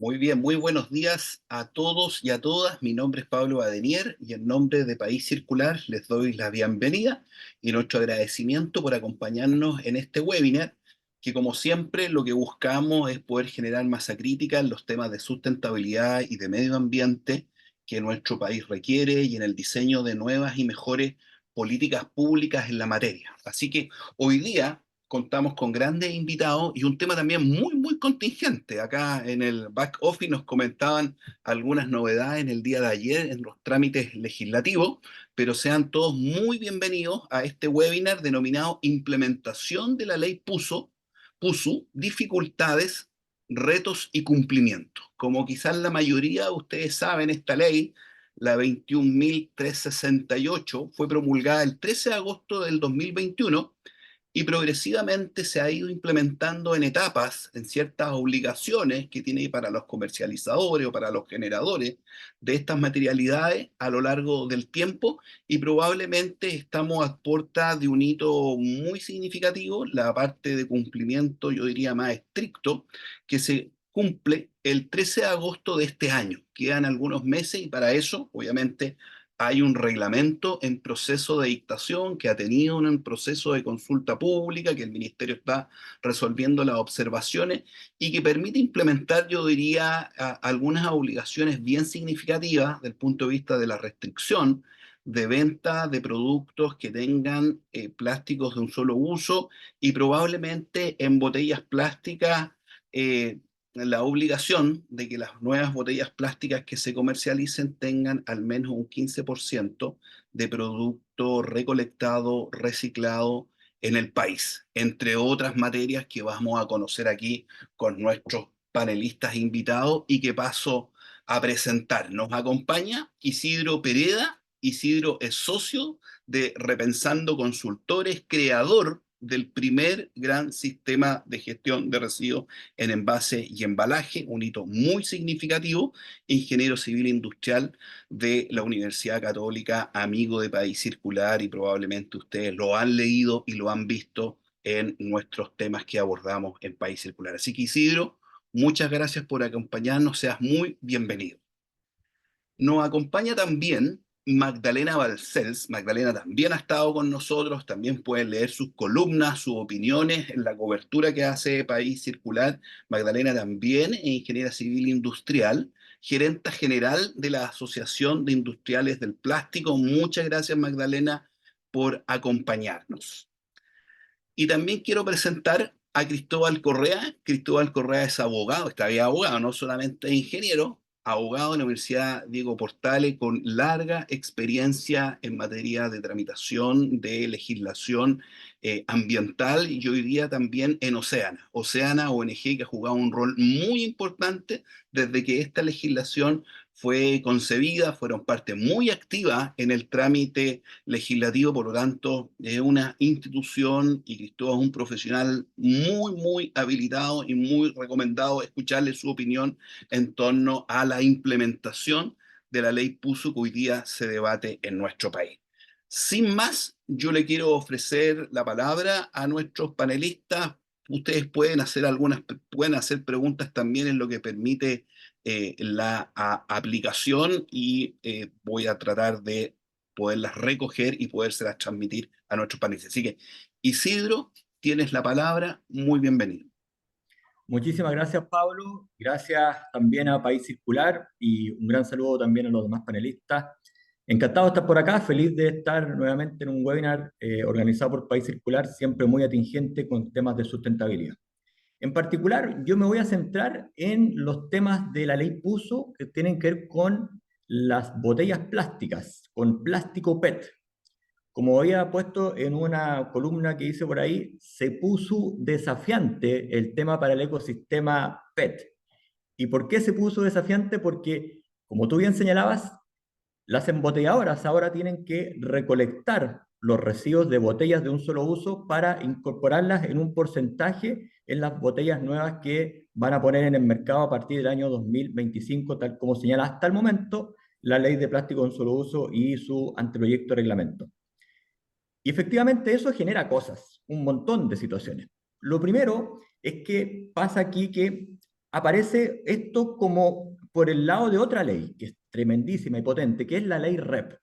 Muy bien, muy buenos días a todos y a todas. Mi nombre es Pablo Badenier y en nombre de País Circular les doy la bienvenida y nuestro agradecimiento por acompañarnos en este webinar, que como siempre lo que buscamos es poder generar masa crítica en los temas de sustentabilidad y de medio ambiente que nuestro país requiere y en el diseño de nuevas y mejores políticas públicas en la materia. Así que hoy día contamos con grandes invitados y un tema también muy contingente. Acá en el back office nos comentaban algunas novedades en el día de ayer en los trámites legislativos, pero sean todos muy bienvenidos a este webinar denominado Implementación de la Ley PUSU, dificultades, retos y cumplimiento. Como quizás la mayoría de ustedes saben, esta ley, la 21.368, fue promulgada el 13 de agosto del 2021 y progresivamente se ha ido implementando en etapas, en ciertas obligaciones que tiene para los comercializadores o para los generadores de estas materialidades a lo largo del tiempo, y probablemente estamos a puerta de un hito muy significativo, la parte de cumplimiento, yo diría más estricto, que se cumple el 13 de agosto de este año. Quedan algunos meses y para eso, obviamente, hay un reglamento en proceso de dictación que ha tenido un proceso de consulta pública, que el ministerio está resolviendo las observaciones y que permite implementar, yo diría, algunas obligaciones bien significativas desde el punto de vista de la restricción de venta de productos que tengan plásticos de un solo uso y probablemente en botellas plásticas, eh, la obligación de que las nuevas botellas plásticas que se comercialicen tengan al menos un 15% de producto recolectado, reciclado en el país, entre otras materias que vamos a conocer aquí con nuestros panelistas invitados y que paso a presentar. Nos acompaña Isidro Pereda. Isidro es socio de Repensando Consultores, creador del primer gran sistema de gestión de residuos en envase y embalaje, un hito muy significativo, ingeniero civil industrial de la Universidad Católica, amigo de País Circular, y probablemente ustedes lo han leído y lo han visto en nuestros temas que abordamos en País Circular. Así que Isidro, muchas gracias por acompañarnos, seas muy bienvenido. Nos acompaña también Magdalena Balcells. Magdalena también ha estado con nosotros, también pueden leer sus columnas, sus opiniones en la cobertura que hace País Circular. Magdalena también es ingeniera civil industrial, gerenta general de la Asociación de Industriales del Plástico. Muchas gracias, Magdalena, por acompañarnos. Y también quiero presentar a Cristóbal Correa. Cristóbal Correa es abogado, está bien abogado, no solamente es ingeniero, abogado de la Universidad Diego Portales con larga experiencia en materia de tramitación de legislación ambiental y hoy día también en Oceana. Oceana, ONG que ha jugado un rol muy importante desde que esta legislación fue concebida, fueron parte muy activa en el trámite legislativo, por lo tanto, es una institución y Cristóbal es un profesional muy habilitado y muy recomendado escucharle su opinión en torno a la implementación de la ley PUSU que hoy día se debate en nuestro país. Sin más, yo le quiero ofrecer la palabra a nuestros panelistas. Ustedes pueden hacer preguntas también en lo que permite la aplicación y voy a tratar de poderlas recoger y podérselas transmitir a nuestros panelistas. Así que, Isidro, tienes la palabra, muy bienvenido. Muchísimas gracias, Pablo. Gracias también a País Circular y un gran saludo también a los demás panelistas. Encantado de estar por acá, feliz de estar nuevamente en un webinar organizado por País Circular, siempre muy atingente con temas de sustentabilidad. En particular, yo me voy a centrar en los temas de la ley PUSO que tienen que ver con las botellas plásticas, con plástico PET. Como había puesto en una columna que hice por ahí, se puso desafiante el tema para el ecosistema PET. ¿Y por qué se puso desafiante? Porque, como tú bien señalabas, las embotelladoras ahora tienen que recolectar los residuos de botellas de un solo uso para incorporarlas en un porcentaje en las botellas nuevas que van a poner en el mercado a partir del año 2025, tal como señala hasta el momento la ley de plástico de un solo uso y su anteproyecto de reglamento. Y efectivamente eso genera cosas, un montón de situaciones. Lo primero es que pasa aquí que aparece esto como por el lado de otra ley, que es tremendísima y potente, que es la ley REP.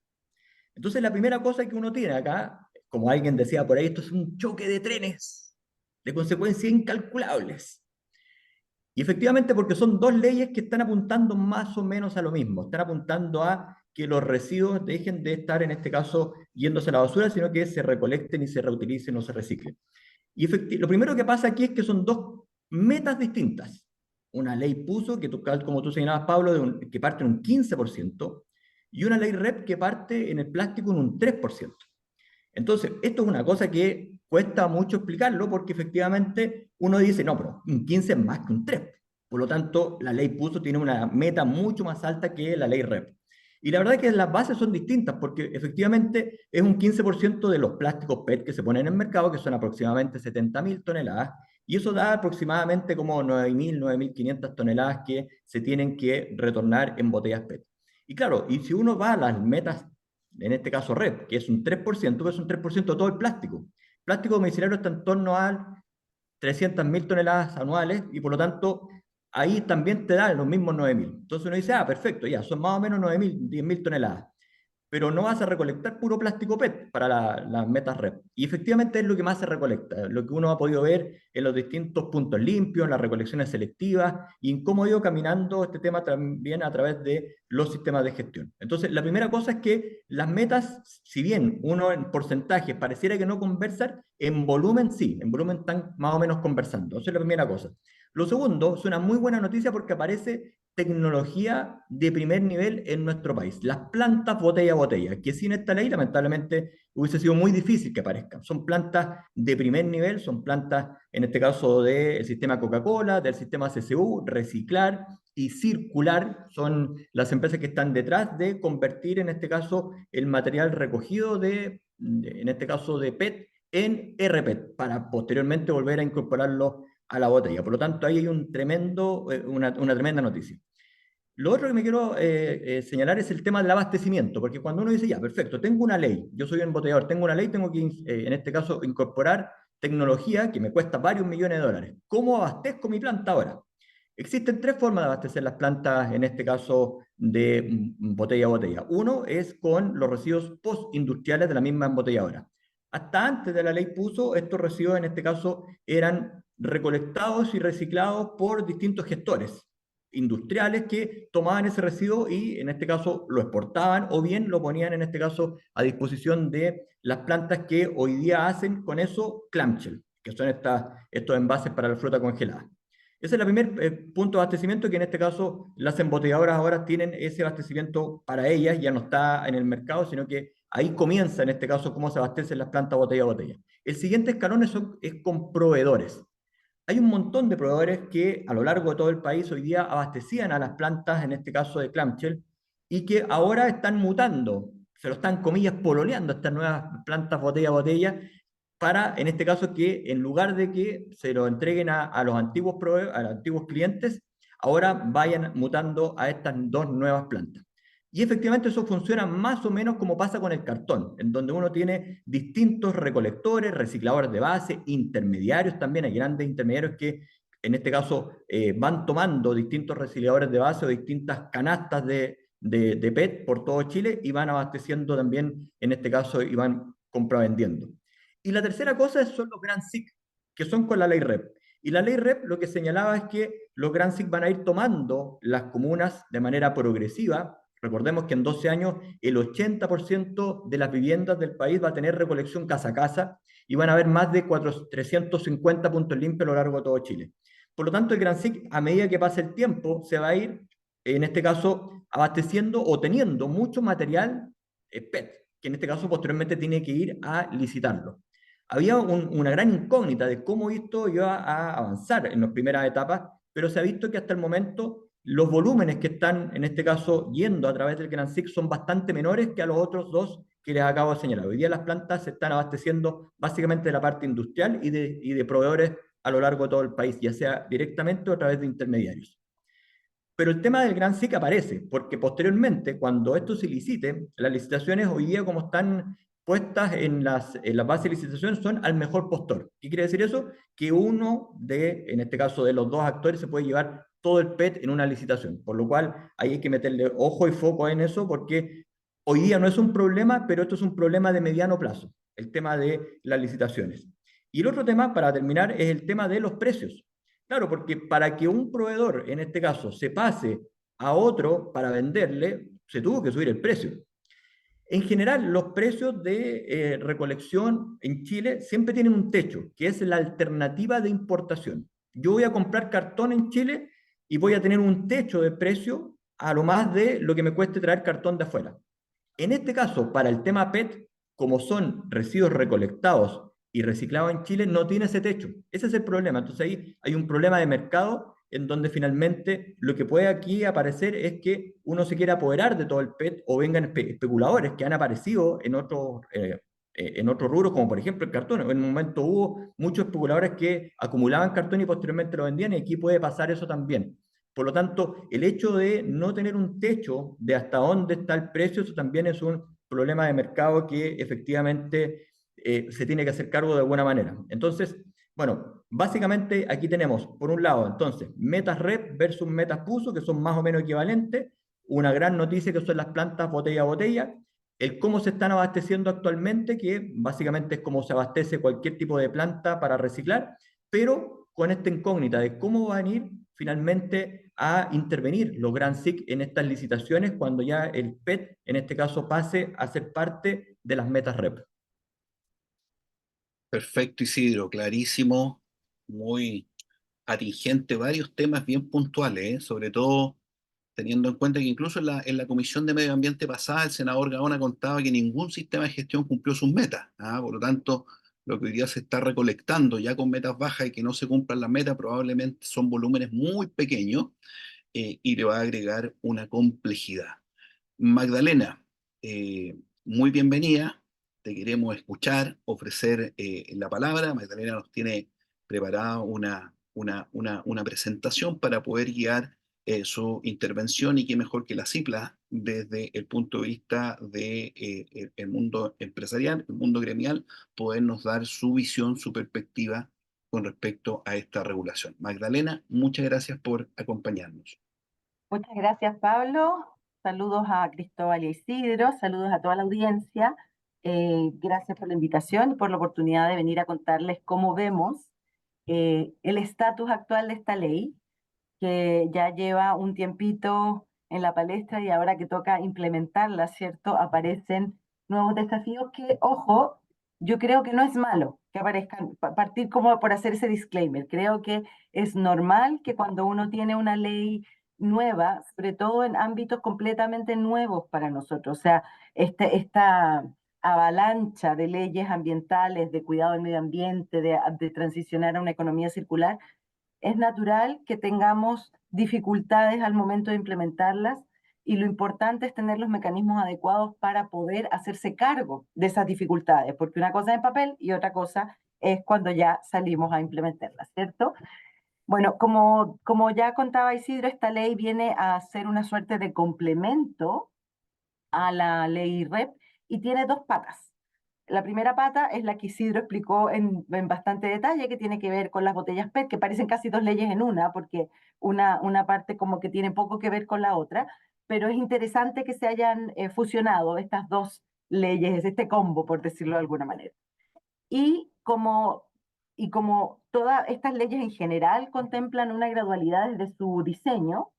Entonces, la primera cosa que uno tiene acá, como alguien decía por ahí, esto es un choque de trenes, de consecuencias incalculables. Y efectivamente, porque son dos leyes que están apuntando más o menos a lo mismo, están apuntando a que los residuos dejen de estar, en este caso, yéndose a la basura, sino que se recolecten y se reutilicen o se reciclen. Y lo primero que pasa aquí es que son dos metas distintas. Una ley puso, que tú, como tú señalabas, Pablo, que parte en un 15%, y una ley REP que parte en el plástico en un 3%. Entonces, esto es una cosa que cuesta mucho explicarlo porque efectivamente uno dice, no, pero un 15 es más que un 3. Por lo tanto, la ley PUSO tiene una meta mucho más alta que la ley REP. Y la verdad es que las bases son distintas porque efectivamente es un 15% de los plásticos PET que se ponen en el mercado, que son aproximadamente 70.000 toneladas, y eso da aproximadamente como 9.000, 9.500 toneladas que se tienen que retornar en botellas PET. Y claro, y si uno va a las metas, en este caso REP, que es un 3%, que es un 3% de todo el plástico. El plástico domiciliario está en torno a 300.000 toneladas anuales y por lo tanto ahí también te dan los mismos 9.000. Entonces uno dice, ah, perfecto, ya, son más o menos 9.000, 10.000 toneladas, pero no vas a recolectar puro plástico PET para las metas REP. Y efectivamente es lo que más se recolecta, lo que uno ha podido ver en los distintos puntos limpios, en las recolecciones selectivas, y en cómo ha ido caminando este tema también a través de los sistemas de gestión. Entonces, la primera cosa es que las metas, si bien uno en porcentaje pareciera que no conversan, en volumen sí, en volumen están más o menos conversando. Esa es la primera cosa. Lo segundo, es una muy buena noticia porque aparece tecnología de primer nivel en nuestro país. Las plantas botella a botella, que sin esta ley lamentablemente hubiese sido muy difícil que aparezcan. Son plantas de primer nivel, son plantas, en este caso, del sistema Coca-Cola, del sistema CCU, reciclar y circular, son las empresas que están detrás de convertir, en este caso, el material recogido en este caso, de PET en RPET, para posteriormente volver a incorporarlo a la botella. Por lo tanto, ahí hay una tremenda noticia. Lo otro que me quiero señalar es el tema del abastecimiento, porque cuando uno dice, ya, perfecto, tengo una ley, yo soy un embotellador, tengo una ley, tengo que, en este caso, incorporar tecnología que me cuesta varios millones de dólares. ¿Cómo abastezco mi planta ahora? Existen tres formas de abastecer las plantas, en este caso, de botella a botella. Uno es con los residuos postindustriales de la misma embotelladora. Hasta antes de la ley PUSO, estos residuos, en este caso, eran recolectados y reciclados por distintos gestores industriales que tomaban ese residuo y en este caso lo exportaban o bien lo ponían en este caso a disposición de las plantas que hoy día hacen con eso clamshell, que son estos envases para la fruta congelada. Ese es el primer punto de abastecimiento, que en este caso las embotelladoras ahora tienen ese abastecimiento para ellas, ya no está en el mercado, sino que ahí comienza en este caso cómo se abastecen las plantas botella a botella. El siguiente escalón es con proveedores. Hay un montón de proveedores que a lo largo de todo el país hoy día abastecían a las plantas, en este caso de clamshell, y que ahora están mutando, se lo están, comillas, pololeando estas nuevas plantas botella a botella, para, en este caso, que en lugar de que se lo entreguen a los antiguos a los antiguos clientes, ahora vayan mutando a estas dos nuevas plantas. Y efectivamente eso funciona más o menos como pasa con el cartón, en donde uno tiene distintos recolectores, recicladores de base, intermediarios también, hay grandes intermediarios que en este caso van tomando distintos recicladores de base o distintas canastas de PET por todo Chile y van abasteciendo también, en este caso, y van compravendiendo. Y la tercera cosa son los Grand SIC, que son con la ley REP. Y la ley REP lo que señalaba es que los Grand SIC van a ir tomando las comunas de manera progresiva. Recordemos que en 12 años el 80% de las viviendas del país va a tener recolección casa a casa y van a haber más de 350 puntos limpios a lo largo de todo Chile. Por lo tanto, el Grand SIC, a medida que pase el tiempo, se va a ir, en este caso, abasteciendo o teniendo mucho material PET, que en este caso posteriormente tiene que ir a licitarlo. Había una gran incógnita de cómo esto iba a avanzar en las primeras etapas, pero se ha visto que hasta el momento los volúmenes que están, en este caso, yendo a través del Gran SIC son bastante menores que a los otros dos que les acabo de señalar. Hoy día las plantas se están abasteciendo básicamente de la parte industrial y de proveedores a lo largo de todo el país, ya sea directamente o a través de intermediarios. Pero el tema del Gran SIC aparece, porque posteriormente, cuando esto se licite, las licitaciones hoy día, como están puestas en las bases de licitación, son al mejor postor. ¿Qué quiere decir eso? Que uno en este caso de los dos actores, se puede llevar todo el PET en una licitación. Por lo cual, ahí hay que meterle ojo y foco en eso, porque hoy día no es un problema, pero esto es un problema de mediano plazo, el tema de las licitaciones. Y el otro tema, para terminar, es el tema de los precios. Claro, porque para que un proveedor, en este caso, se pase a otro para venderle, se tuvo que subir el precio. En general, los precios de recolección en Chile siempre tienen un techo, que es la alternativa de importación. Yo voy a comprar cartón en Chile y voy a tener un techo de precio a lo más de lo que me cueste traer cartón de afuera. En este caso, para el tema PET, como son residuos recolectados y reciclados en Chile, no tiene ese techo. Ese es el problema. Entonces ahí hay un problema de mercado en donde finalmente lo que puede aquí aparecer es que uno se quiera apoderar de todo el PET o vengan especuladores que han aparecido en otros rubros, como por ejemplo el cartón. En un momento hubo muchos especuladores que acumulaban cartón y posteriormente lo vendían, y aquí puede pasar eso también. Por lo tanto, el hecho de no tener un techo de hasta dónde está el precio, eso también es un problema de mercado que efectivamente se tiene que hacer cargo de alguna manera. Entonces, bueno, básicamente aquí tenemos, por un lado, entonces, metas rep versus metas puso, que son más o menos equivalentes, una gran noticia que son las plantas botella a botella, el cómo se están abasteciendo actualmente, que básicamente es como se abastece cualquier tipo de planta para reciclar, pero con esta incógnita de cómo van a ir finalmente a intervenir los Grand SIC en estas licitaciones cuando ya el PET, en este caso, pase a ser parte de las metas REP. Perfecto, Isidro, clarísimo, muy atingente, varios temas bien puntuales, sobre todo teniendo en cuenta que incluso en la Comisión de Medio Ambiente pasada, el senador Gaona contaba que ningún sistema de gestión cumplió sus metas. Por lo tanto, lo que hoy día se está recolectando ya con metas bajas y que no se cumplan las metas probablemente son volúmenes muy pequeños, y le va a agregar una complejidad. Magdalena, muy bienvenida. Te queremos escuchar, ofrecer la palabra. Magdalena nos tiene preparada una presentación para poder guiar su intervención, y qué mejor que la CIPLA desde el punto de vista de, el mundo empresarial, el mundo gremial, podernos dar su visión, su perspectiva con respecto a esta regulación. Magdalena, muchas gracias por acompañarnos. Muchas gracias, Pablo. Saludos a Cristóbal y a Isidro, saludos a toda la audiencia. Gracias por la invitación y por la oportunidad de venir a contarles cómo vemos el estatus actual de esta ley, que ya lleva un tiempito en la palestra y ahora que toca implementarla, ¿cierto? Aparecen nuevos desafíos que, ojo, yo creo que no es malo que aparezcan, partir como por hacer ese disclaimer. Creo que es normal que cuando uno tiene una ley nueva, sobre todo en ámbitos completamente nuevos para nosotros, o sea, esta avalancha de leyes ambientales, de cuidado del medio ambiente, de transicionar a una economía circular, es natural que tengamos dificultades al momento de implementarlas, y lo importante es tener los mecanismos adecuados para poder hacerse cargo de esas dificultades, porque una cosa es en papel y otra cosa es cuando ya salimos a implementarlas, ¿cierto? Bueno, como ya contaba Isidro, esta ley viene a ser una suerte de complemento a la ley REP y tiene dos patas. La primera pata es la que Isidro explicó en bastante detalle, que tiene que ver con las botellas PET, que parecen casi dos leyes en una, porque una parte como que tiene poco que ver con la otra, pero es interesante que se hayan fusionado estas dos leyes, este combo, por decirlo de alguna manera. Y como, y como todas estas leyes en general contemplan una gradualidad desde su diseño,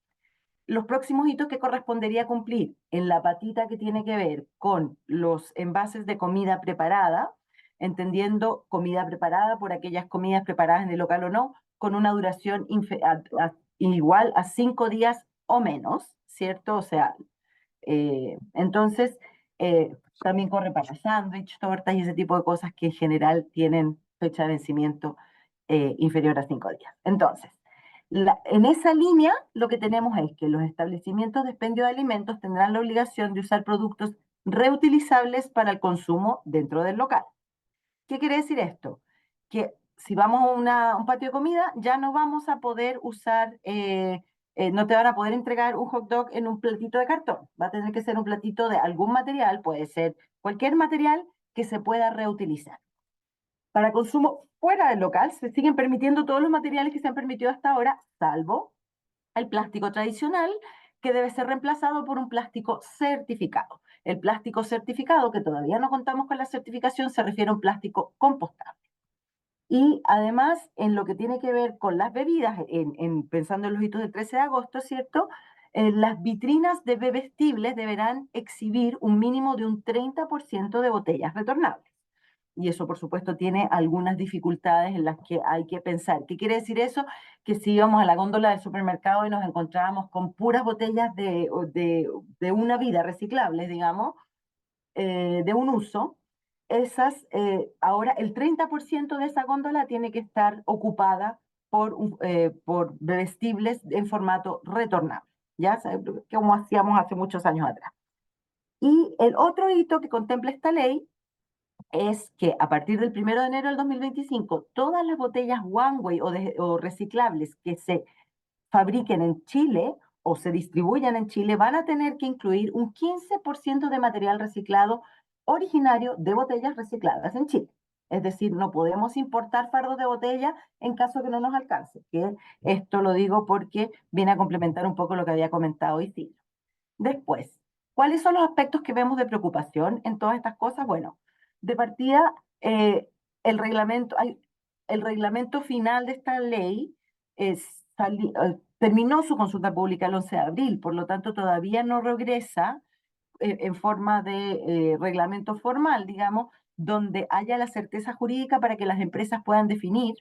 los próximos hitos que correspondería cumplir en la patita que tiene que ver con los envases de comida preparada, entendiendo comida preparada por aquellas comidas preparadas en el local o no, con una duración igual a 5 días o menos, ¿cierto? O sea, entonces, también corre para sándwich, tortas y ese tipo de cosas que en general tienen fecha de vencimiento inferior a 5 días. Entonces, en esa línea, lo que tenemos es que los establecimientos de expendio de alimentos tendrán la obligación de usar productos reutilizables para el consumo dentro del local. ¿Qué quiere decir esto? Que si vamos a un patio de comida, ya no vamos a poder usar, no te van a poder entregar un hot dog en un platito de cartón. Va a tener que ser un platito de algún material, puede ser cualquier material que se pueda reutilizar. Para consumo fuera del local se siguen permitiendo todos los materiales que se han permitido hasta ahora, salvo el plástico tradicional, que debe ser reemplazado por un plástico certificado. El plástico certificado, que todavía no contamos con la certificación, se refiere a un plástico compostable. Y además, en lo que tiene que ver con las bebidas, pensando en los hitos del 13 de agosto, ¿cierto? Las vitrinas de bebestibles deberán exhibir un mínimo de un 30% de botellas retornables. Y eso, por supuesto, tiene algunas dificultades en las que hay que pensar. ¿Qué quiere decir eso? Que si íbamos a la góndola del supermercado y nos encontrábamos con puras botellas de una vida reciclables, digamos, de un uso, ahora el 30% de esa góndola tiene que estar ocupada por bebestibles en formato retornable, ¿ya? Como hacíamos hace muchos años atrás. Y el otro hito que contempla esta ley es que a partir del 1 de enero del 2025, todas las botellas One Way o reciclables que se fabriquen en Chile o se distribuyan en Chile van a tener que incluir un 15% de material reciclado originario de botellas recicladas en Chile. Es decir, no podemos importar fardos de botella en caso que no nos alcance. Que esto lo digo porque viene a complementar un poco lo que había comentado Isidro. Después, ¿cuáles son los aspectos que vemos de preocupación en todas estas cosas? Bueno, de partida, el reglamento, el reglamento final de esta ley terminó su consulta pública el 11 de abril, por lo tanto todavía no regresa en forma de reglamento formal, digamos, donde haya la certeza jurídica para que las empresas puedan definir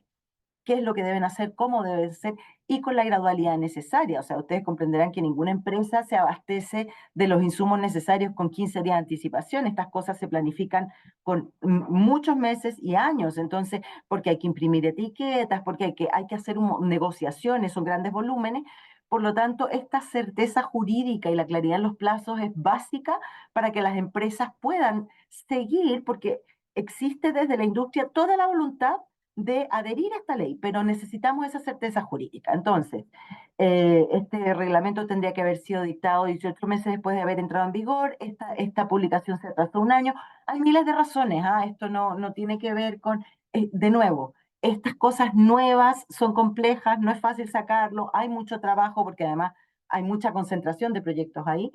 qué es lo que deben hacer, cómo deben ser y con la gradualidad necesaria. O sea, ustedes comprenderán que ninguna empresa se abastece de los insumos necesarios con 15 días de anticipación. Estas cosas se planifican con muchos meses y años. Entonces, porque hay que imprimir etiquetas, porque hay que hacer negociaciones, son grandes volúmenes. Por lo tanto, esta certeza jurídica y la claridad en los plazos es básica para que las empresas puedan seguir, porque existe desde la industria toda la voluntad de adherir a esta ley, pero necesitamos esa certeza jurídica. Entonces, este reglamento tendría que haber sido dictado 18 meses después de haber entrado en vigor, esta publicación se atrasó un año. Hay miles de razones, esto no tiene que ver con, de nuevo, estas cosas nuevas son complejas, no es fácil sacarlo, hay mucho trabajo porque además hay mucha concentración de proyectos ahí.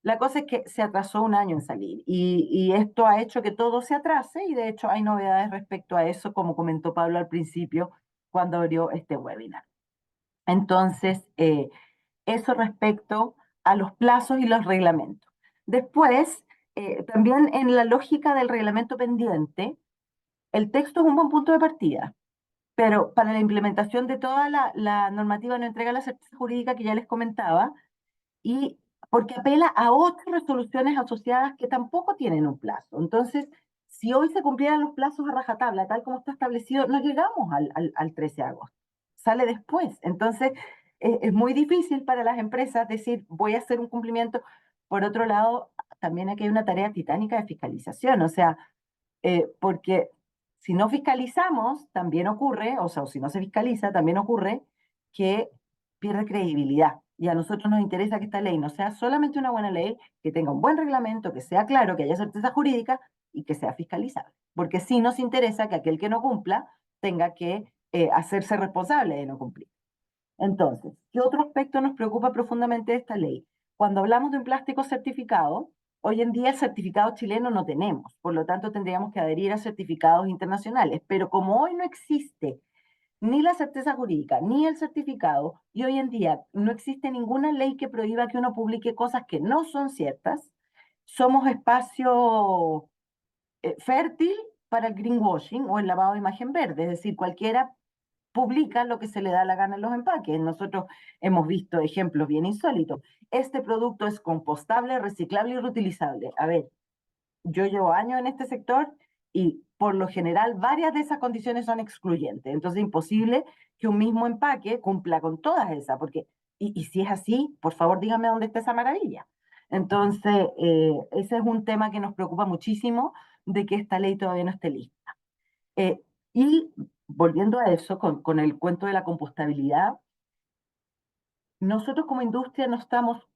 La cosa es que se atrasó un año en salir y esto ha hecho que todo se atrase y de hecho hay novedades respecto a eso, como comentó Pablo al principio cuando abrió este webinar. Entonces, eso respecto a los plazos y los reglamentos. Después, también en la lógica del reglamento pendiente, el texto es un buen punto de partida, pero para la implementación de toda la normativa no entrega la certeza jurídica que ya les comentaba, y porque apela a otras resoluciones asociadas que tampoco tienen un plazo. Entonces, si hoy se cumplieran los plazos a rajatabla, tal como está establecido, no llegamos al 13 de agosto, sale después. Entonces, es muy difícil para las empresas decir, voy a hacer un cumplimiento. Por otro lado, también aquí hay una tarea titánica de fiscalización, o sea, porque si no fiscalizamos, también ocurre, o sea, o si no se fiscaliza, también ocurre que pierde credibilidad. Y a nosotros nos interesa que esta ley no sea solamente una buena ley, que tenga un buen reglamento, que sea claro, que haya certeza jurídica y que sea fiscalizable. Porque sí nos interesa que aquel que no cumpla tenga que hacerse responsable de no cumplir. Entonces, ¿qué otro aspecto nos preocupa profundamente de esta ley? Cuando hablamos de un plástico certificado, hoy en día el certificado chileno no tenemos, por lo tanto tendríamos que adherir a certificados internacionales, pero como hoy no existe ni la certeza jurídica, ni el certificado, y hoy en día no existe ninguna ley que prohíba que uno publique cosas que no son ciertas, somos espacio fértil para el greenwashing o el lavado de imagen verde, es decir, cualquiera publica lo que se le da la gana en los empaques. Nosotros hemos visto ejemplos bien insólitos. Este producto es compostable, reciclable y reutilizable. A ver, yo llevo años en este sector y por lo general varias de esas condiciones son excluyentes. Entonces es imposible que un mismo empaque cumpla con todas esas, porque, y si es así, por favor dígame dónde está esa maravilla. Entonces, ese es un tema que nos preocupa muchísimo de que esta ley todavía no esté lista. Y volviendo a eso, con el cuento de la compostabilidad, nosotros como industria no estamos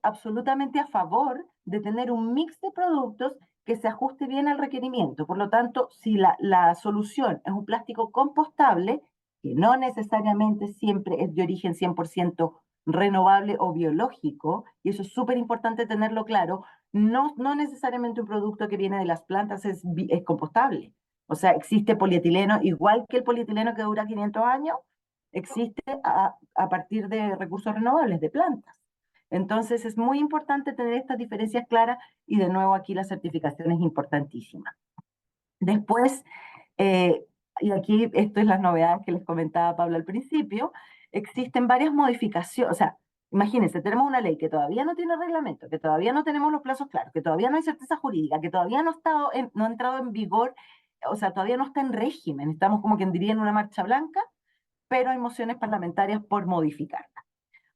absolutamente a favor de tener un mix de productos que se ajuste bien al requerimiento. Por lo tanto, si la solución es un plástico compostable, que no necesariamente siempre es de origen 100% renovable o biológico, y eso es súper importante tenerlo claro, no necesariamente un producto que viene de las plantas es compostable. O sea, existe polietileno, igual que el polietileno que dura 500 años, existe a partir de recursos renovables, de plantas. Entonces es muy importante tener estas diferencias claras y de nuevo aquí la certificación es importantísima. Después, eh, y aquí esto es las novedades que les comentaba Pablo al principio, existen varias modificaciones, o sea, imagínense, tenemos una ley que todavía no tiene reglamento, que todavía no tenemos los plazos claros, que todavía no hay certeza jurídica, que todavía no ha entrado en vigor, o sea, todavía no está en régimen, estamos como quien diría en una marcha blanca, pero hay mociones parlamentarias por modificarla.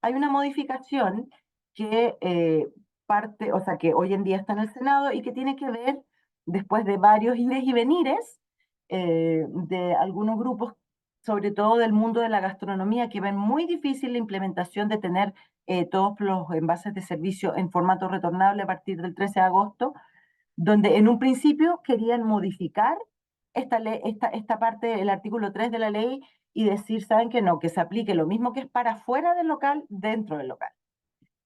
Hay una modificación que parte, o sea, que hoy en día está en el Senado y que tiene que ver, después de varios ires y venires, de algunos grupos, sobre todo del mundo de la gastronomía, que ven muy difícil la implementación de tener todos los envases de servicio en formato retornable a partir del 13 de agosto, donde en un principio querían modificar esta parte del artículo 3 de la ley y decir, ¿saben que no? Que se aplique lo mismo que es para fuera del local, dentro del local.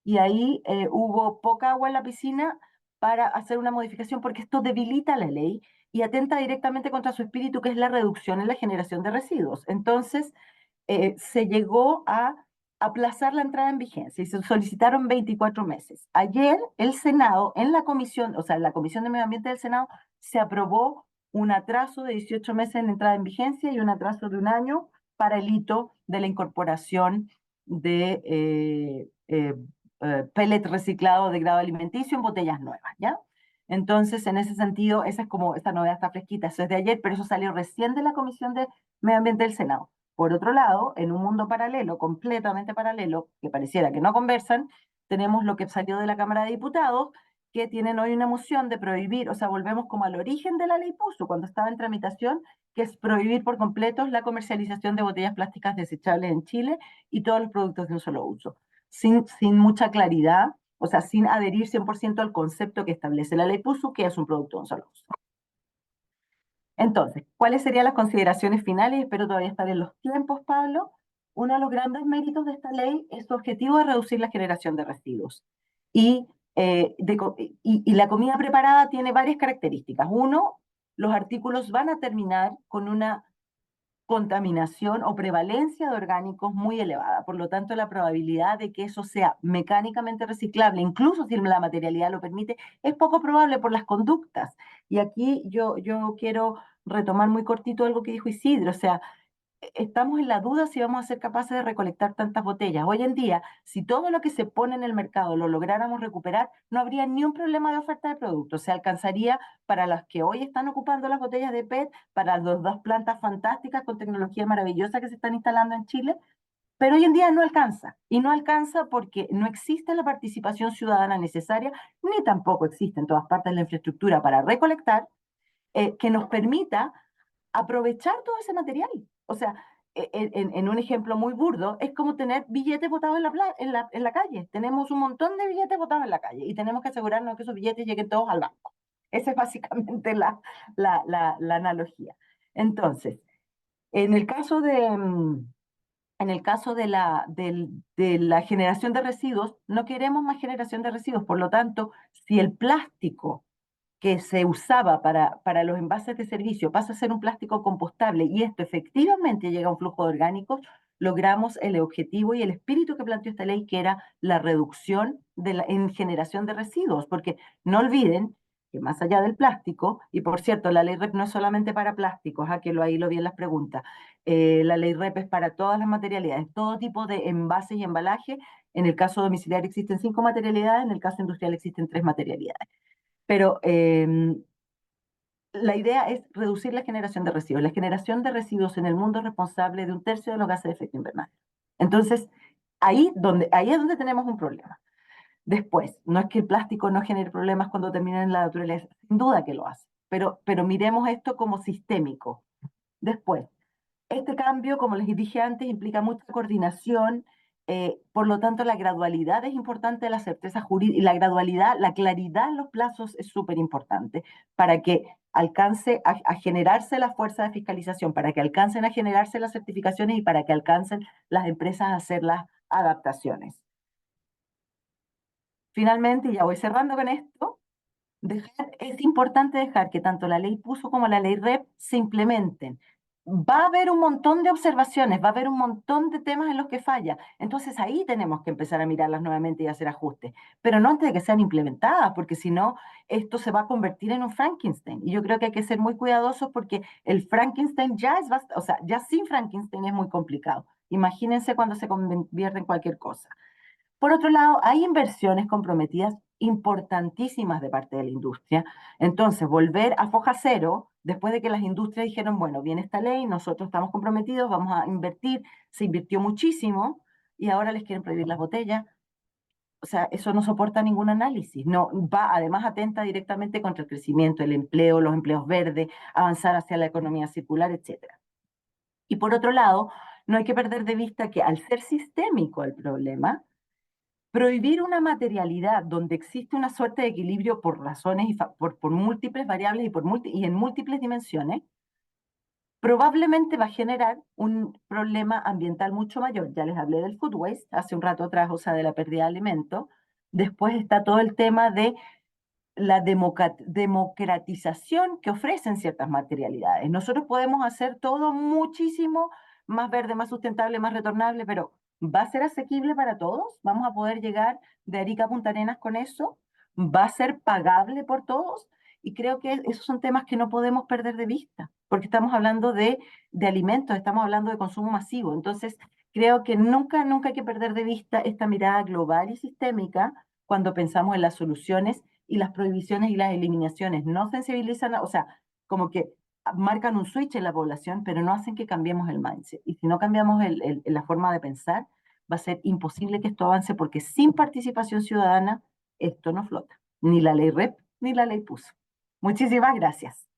Y ahí hubo poca agua en la piscina para hacer una modificación porque esto debilita la ley y atenta directamente contra su espíritu, que es la reducción en la generación de residuos. Entonces, se llegó a aplazar la entrada en vigencia y se solicitaron 24 meses. Ayer el Senado, en la comisión, o sea, en la Comisión de Medio Ambiente del Senado, se aprobó un atraso de 18 meses en la entrada en vigencia y un atraso de 1 año para el hito de la incorporación de pellet reciclado de grado alimenticio en botellas nuevas, ¿ya? Entonces, en ese sentido, esa novedad está fresquita, eso es de ayer, pero eso salió recién de la Comisión de Medio Ambiente del Senado. Por otro lado, en un mundo paralelo, completamente paralelo, que pareciera que no conversan, tenemos lo que salió de la Cámara de Diputados, que tienen hoy una moción de prohibir, o sea, volvemos como al origen de la ley PUSU, cuando estaba en tramitación, que es prohibir por completo la comercialización de botellas plásticas desechables en Chile y todos los productos de un solo uso, sin mucha claridad, o sea, sin adherir 100% al concepto que establece la ley PUSU, que es un producto de un solo uso. Entonces, ¿cuáles serían las consideraciones finales? Espero todavía estar en los tiempos, Pablo. Uno de los grandes méritos de esta ley es su objetivo de reducir la generación de residuos. Y, y la comida preparada tiene varias características. Uno, los artículos van a terminar con una contaminación o prevalencia de orgánicos muy elevada. Por lo tanto, la probabilidad de que eso sea mecánicamente reciclable, incluso si la materialidad lo permite, es poco probable por las conductas. Y aquí yo quiero retomar muy cortito algo que dijo Isidro, o sea, estamos en la duda si vamos a ser capaces de recolectar tantas botellas. Hoy en día, si todo lo que se pone en el mercado lo lográramos recuperar, no habría ni un problema de oferta de productos. Se alcanzaría para las que hoy están ocupando las botellas de PET, para las dos plantas fantásticas con tecnología maravillosa que se están instalando en Chile, pero hoy en día no alcanza. Y no alcanza porque no existe la participación ciudadana necesaria, ni tampoco existe en todas partes la infraestructura para recolectar, que nos permita aprovechar todo ese material. O sea, en un ejemplo muy burdo, es como tener billetes botados en la calle. Tenemos un montón de billetes botados en la calle y tenemos que asegurarnos que esos billetes lleguen todos al banco. Esa es básicamente la analogía. Entonces, en el caso en el caso de la generación de residuos, no queremos más generación de residuos. Por lo tanto, si el plástico que se usaba para los envases de servicio pasa a ser un plástico compostable y esto efectivamente llega a un flujo de orgánicos, logramos el objetivo y el espíritu que planteó esta ley, que era la reducción en generación de residuos, porque no olviden que más allá del plástico, y por cierto, la ley REP no es solamente para plásticos, que ahí lo vi en las preguntas, la ley REP es para todas las materialidades, todo tipo de envases y embalaje. En el caso domiciliario existen 5 materialidades, en el caso industrial existen 3 materialidades. Pero la idea es reducir la generación de residuos. La generación de residuos en el mundo es responsable de 1/3 de los gases de efecto invernadero. Entonces, ahí es donde tenemos un problema. Después, no es que el plástico no genere problemas cuando termina en la naturaleza, sin duda que lo hace, pero miremos esto como sistémico. Después, este cambio, como les dije antes, implica mucha coordinación Por lo tanto, la gradualidad es importante, la certeza jurídica y la gradualidad, la claridad en los plazos es súper importante para que alcance a generarse la fuerza de fiscalización, para que alcancen a generarse las certificaciones y para que alcancen las empresas a hacer las adaptaciones. Finalmente, y ya voy cerrando con esto, es importante dejar que tanto la ley PUSO como la ley REP se implementen. Va a haber un montón de observaciones, va a haber un montón de temas en los que falla. Entonces ahí tenemos que empezar a mirarlas nuevamente y hacer ajustes. Pero no antes de que sean implementadas, porque si no, esto se va a convertir en un Frankenstein. Y yo creo que hay que ser muy cuidadosos porque el Frankenstein ya es bastante, o sea, ya sin Frankenstein es muy complicado. Imagínense cuando se convierte en cualquier cosa. Por otro lado, hay inversiones comprometidas importantísimas de parte de la industria. Entonces, volver a foja cero, después de que las industrias dijeron, bueno, viene esta ley, nosotros estamos comprometidos, vamos a invertir, se invirtió muchísimo y ahora les quieren prohibir las botellas. O sea, eso no soporta ningún análisis. No, va, además atenta directamente contra el crecimiento, el empleo, los empleos verdes, avanzar hacia la economía circular, etcétera. Y por otro lado, no hay que perder de vista que al ser sistémico el problema, prohibir una materialidad donde existe una suerte de equilibrio por razones y por múltiples variables y en múltiples dimensiones, probablemente va a generar un problema ambiental mucho mayor. Ya les hablé del food waste hace un rato atrás, o sea, de la pérdida de alimentos. Después está todo el tema de la democratización que ofrecen ciertas materialidades. Nosotros podemos hacer todo muchísimo más verde, más sustentable, más retornable, pero ¿va a ser asequible para todos? ¿Vamos a poder llegar de Arica a Punta Arenas con eso? ¿Va a ser pagable por todos? Y creo que esos son temas que no podemos perder de vista, porque estamos hablando de alimentos, estamos hablando de consumo masivo. Entonces, creo que nunca, nunca hay que perder de vista esta mirada global y sistémica cuando pensamos en las soluciones y las prohibiciones y las eliminaciones no sensibilizan, o sea, como que marcan un switch en la población, pero no hacen que cambiemos el mindset. Y si no cambiamos la forma de pensar, va a ser imposible que esto avance porque sin participación ciudadana esto no flota. Ni la ley REP ni la ley PUSO. Muchísimas gracias.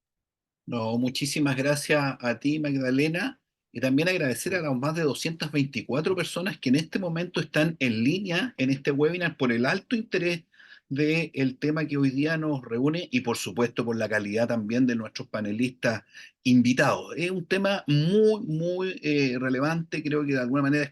No, muchísimas gracias a ti, Magdalena, y también agradecer a las más de 224 personas que en este momento están en línea en este webinar por el alto interés del tema que hoy día nos reúne y por supuesto por la calidad también de nuestros panelistas invitados. Es un tema muy relevante, creo que de alguna manera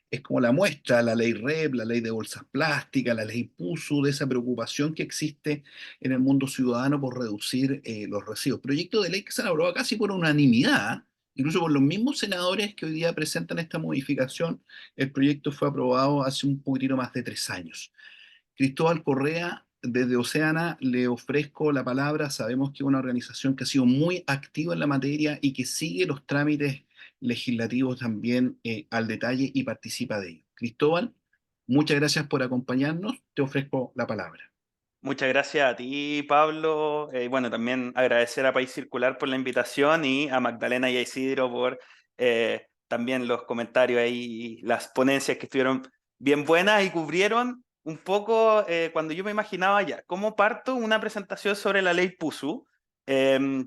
es como la muestra, la ley REP, la ley de bolsas plásticas, la ley PUSU, de esa preocupación que existe en el mundo ciudadano por reducir los residuos. Proyecto de ley que se han aprobado casi por unanimidad, incluso por los mismos senadores que hoy día presentan esta modificación. El proyecto fue aprobado hace un poquitito más de 3 años. Cristóbal Correa, desde Oceana, le ofrezco la palabra. Sabemos que es una organización que ha sido muy activa en la materia y que sigue los trámites legislativos también al detalle y participa de ello. Cristóbal, muchas gracias por acompañarnos. Te ofrezco la palabra. Muchas gracias a ti, Pablo. Bueno, también agradecer a País Circular por la invitación y a Magdalena y a Isidro por también los comentarios ahí, las ponencias que estuvieron bien buenas y cubrieron un poco cuando yo me imaginaba ya, cómo parto una presentación sobre la ley PUSU,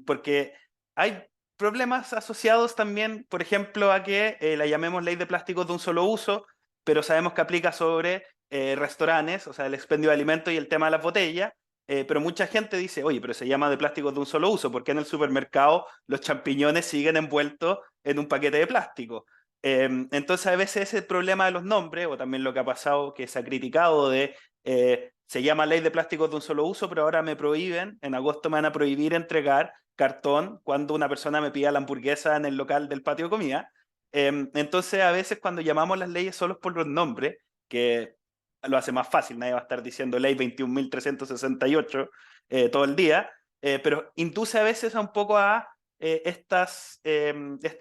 porque hay problemas asociados también, por ejemplo, a que la llamemos ley de plásticos de un solo uso, pero sabemos que aplica sobre restaurantes, o sea, el expendio de alimentos y el tema de las botellas, pero mucha gente dice, oye, pero se llama de plásticos de un solo uso, ¿por qué en el supermercado los champiñones siguen envueltos en un paquete de plástico? Entonces a veces ese problema de los nombres, o también lo que ha pasado, que se ha criticado de, se llama ley de plásticos de un solo uso, pero ahora me prohíben, en agosto me van a prohibir entregar cartón cuando una persona me pida la hamburguesa en el local del patio de comida. Entonces a veces cuando llamamos las leyes solo por los nombres, que lo hace más fácil, nadie va a estar diciendo ley 21.368 todo el día, pero induce a veces a un poco a estos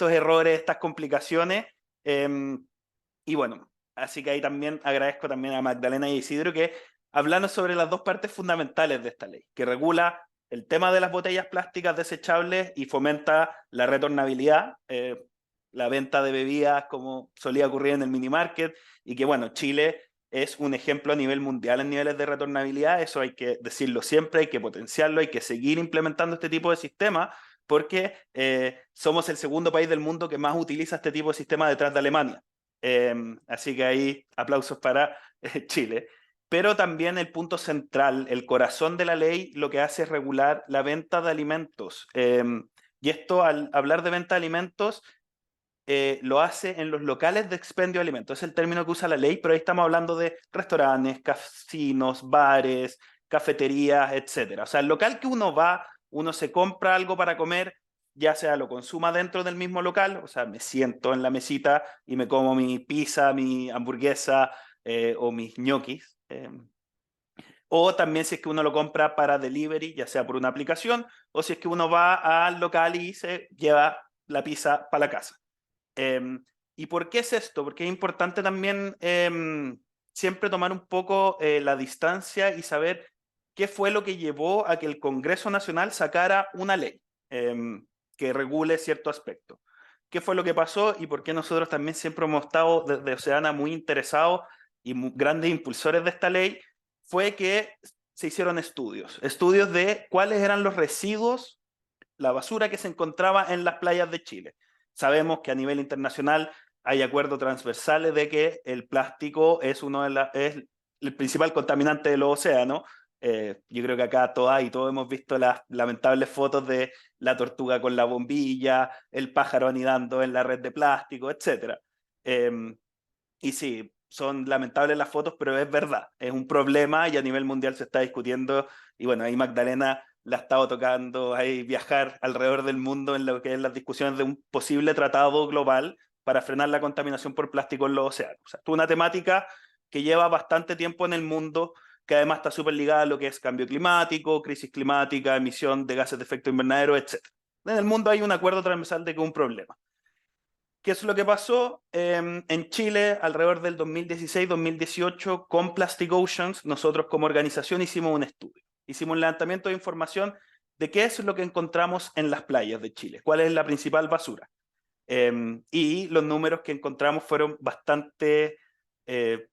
errores, estas complicaciones, y bueno, así que ahí también agradezco también a Magdalena y Isidro que hablando sobre las dos partes fundamentales de esta ley, que regula el tema de las botellas plásticas desechables y fomenta la retornabilidad, la venta de bebidas como solía ocurrir en el mini market, y que bueno, Chile es un ejemplo a nivel mundial en niveles de retornabilidad. Eso hay que decirlo siempre, hay que potenciarlo, hay que seguir implementando este tipo de sistemas, porque somos el segundo país del mundo que más utiliza este tipo de sistema detrás de Alemania. Así que ahí aplausos para Chile. Pero también el punto central, el corazón de la ley, lo que hace es regular la venta de alimentos. Y esto, al hablar de venta de alimentos, lo hace en los locales de expendio de alimentos. Es el término que usa la ley, pero ahí estamos hablando de restaurantes, casinos, bares, cafeterías, etc. O sea, el local que uno va, uno se compra algo para comer, ya sea lo consuma dentro del mismo local, o sea, me siento en la mesita y me como mi pizza, mi hamburguesa o mis ñoquis. O también si es que uno lo compra para delivery, ya sea por una aplicación, o si es que uno va al local y se lleva la pizza para la casa. ¿Y por qué es esto? Porque es importante también siempre tomar un poco la distancia y saber qué fue lo que llevó a que el Congreso Nacional sacara una ley que regule cierto aspecto. ¿Qué fue lo que pasó y por qué nosotros también siempre hemos estado desde Oceana muy interesados y grandes impulsores de esta ley? Fue que se hicieron estudios de cuáles eran los residuos, la basura que se encontraba en las playas de Chile. Sabemos que a nivel internacional hay acuerdos transversales de que el plástico es es el principal contaminante de los océanos. Yo creo que acá todas y todos hemos visto las lamentables fotos de la tortuga con la bombilla, el pájaro anidando en la red de plástico, etc. Y sí, son lamentables las fotos, pero es verdad, es un problema y a nivel mundial se está discutiendo. Y bueno, ahí Magdalena la ha estado tocando, ahí viajar alrededor del mundo en lo que es las discusiones de un posible tratado global para frenar la contaminación por plástico en los océanos. O sea, es una temática que lleva bastante tiempo en el mundo, que además está súper ligada a lo que es cambio climático, crisis climática, emisión de gases de efecto invernadero, etc. En el mundo hay un acuerdo transversal de que es un problema. ¿Qué es lo que pasó en Chile alrededor del 2016-2018 con Plastic Oceans? Nosotros como organización hicimos un estudio, hicimos un levantamiento de información de qué es lo que encontramos en las playas de Chile, cuál es la principal basura. Y los números que encontramos fueron bastante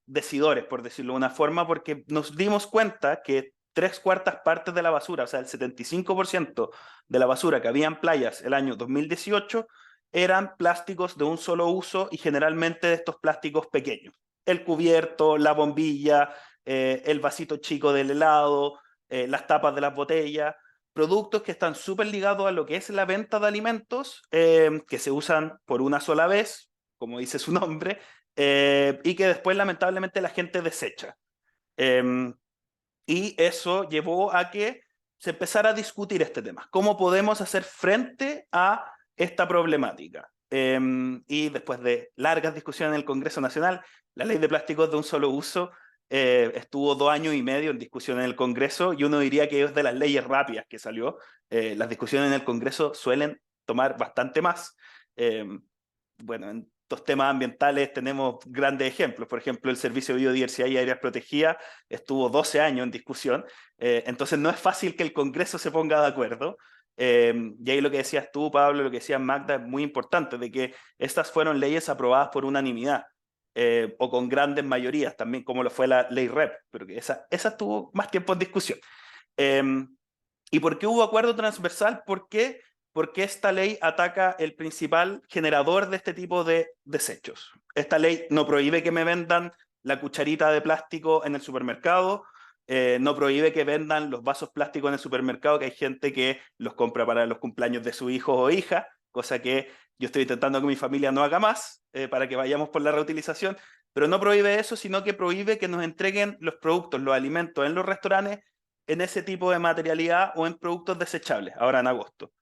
decidores, por decirlo de una forma, porque nos dimos cuenta que 3/4 de la basura, o sea, el 75% de la basura que había en playas el año 2018, eran plásticos de un solo uso y generalmente de estos plásticos pequeños. El cubierto, la bombilla, el vasito chico del helado, las tapas de las botellas, productos que están súper ligados a lo que es la venta de alimentos, que se usan por una sola vez, como dice su nombre, y que después lamentablemente la gente desecha. Y eso llevó a que se empezara a discutir este tema. ¿Cómo podemos hacer frente a esta problemática? Y después de largas discusiones en el Congreso Nacional, la ley de plásticos de un solo uso estuvo 2 años y medio en discusión en el Congreso y uno diría que es de las leyes rápidas que salió. Las discusiones en el Congreso suelen tomar bastante más. Bueno, en estos temas ambientales tenemos grandes ejemplos. Por ejemplo, el Servicio de Biodiversidad y Áreas Protegidas estuvo 12 años en discusión. Entonces no es fácil que el Congreso se ponga de acuerdo. Y ahí lo que decías tú, Pablo, lo que decía Magda, es muy importante, de que estas fueron leyes aprobadas por unanimidad. O con grandes mayorías, también como lo fue la ley REP, pero que esa tuvo más tiempo en discusión. ¿Y por qué hubo acuerdo transversal? Porque esta ley ataca el principal generador de este tipo de desechos. Esta ley no prohíbe que me vendan la cucharita de plástico en el supermercado, no prohíbe que vendan los vasos plásticos en el supermercado, que hay gente que los compra para los cumpleaños de su hijo o hija, cosa que yo estoy intentando que mi familia no haga más, para que vayamos por la reutilización, pero no prohíbe eso, sino que prohíbe que nos entreguen los productos, los alimentos en los restaurantes en ese tipo de materialidad o en productos desechables, ahora en agosto.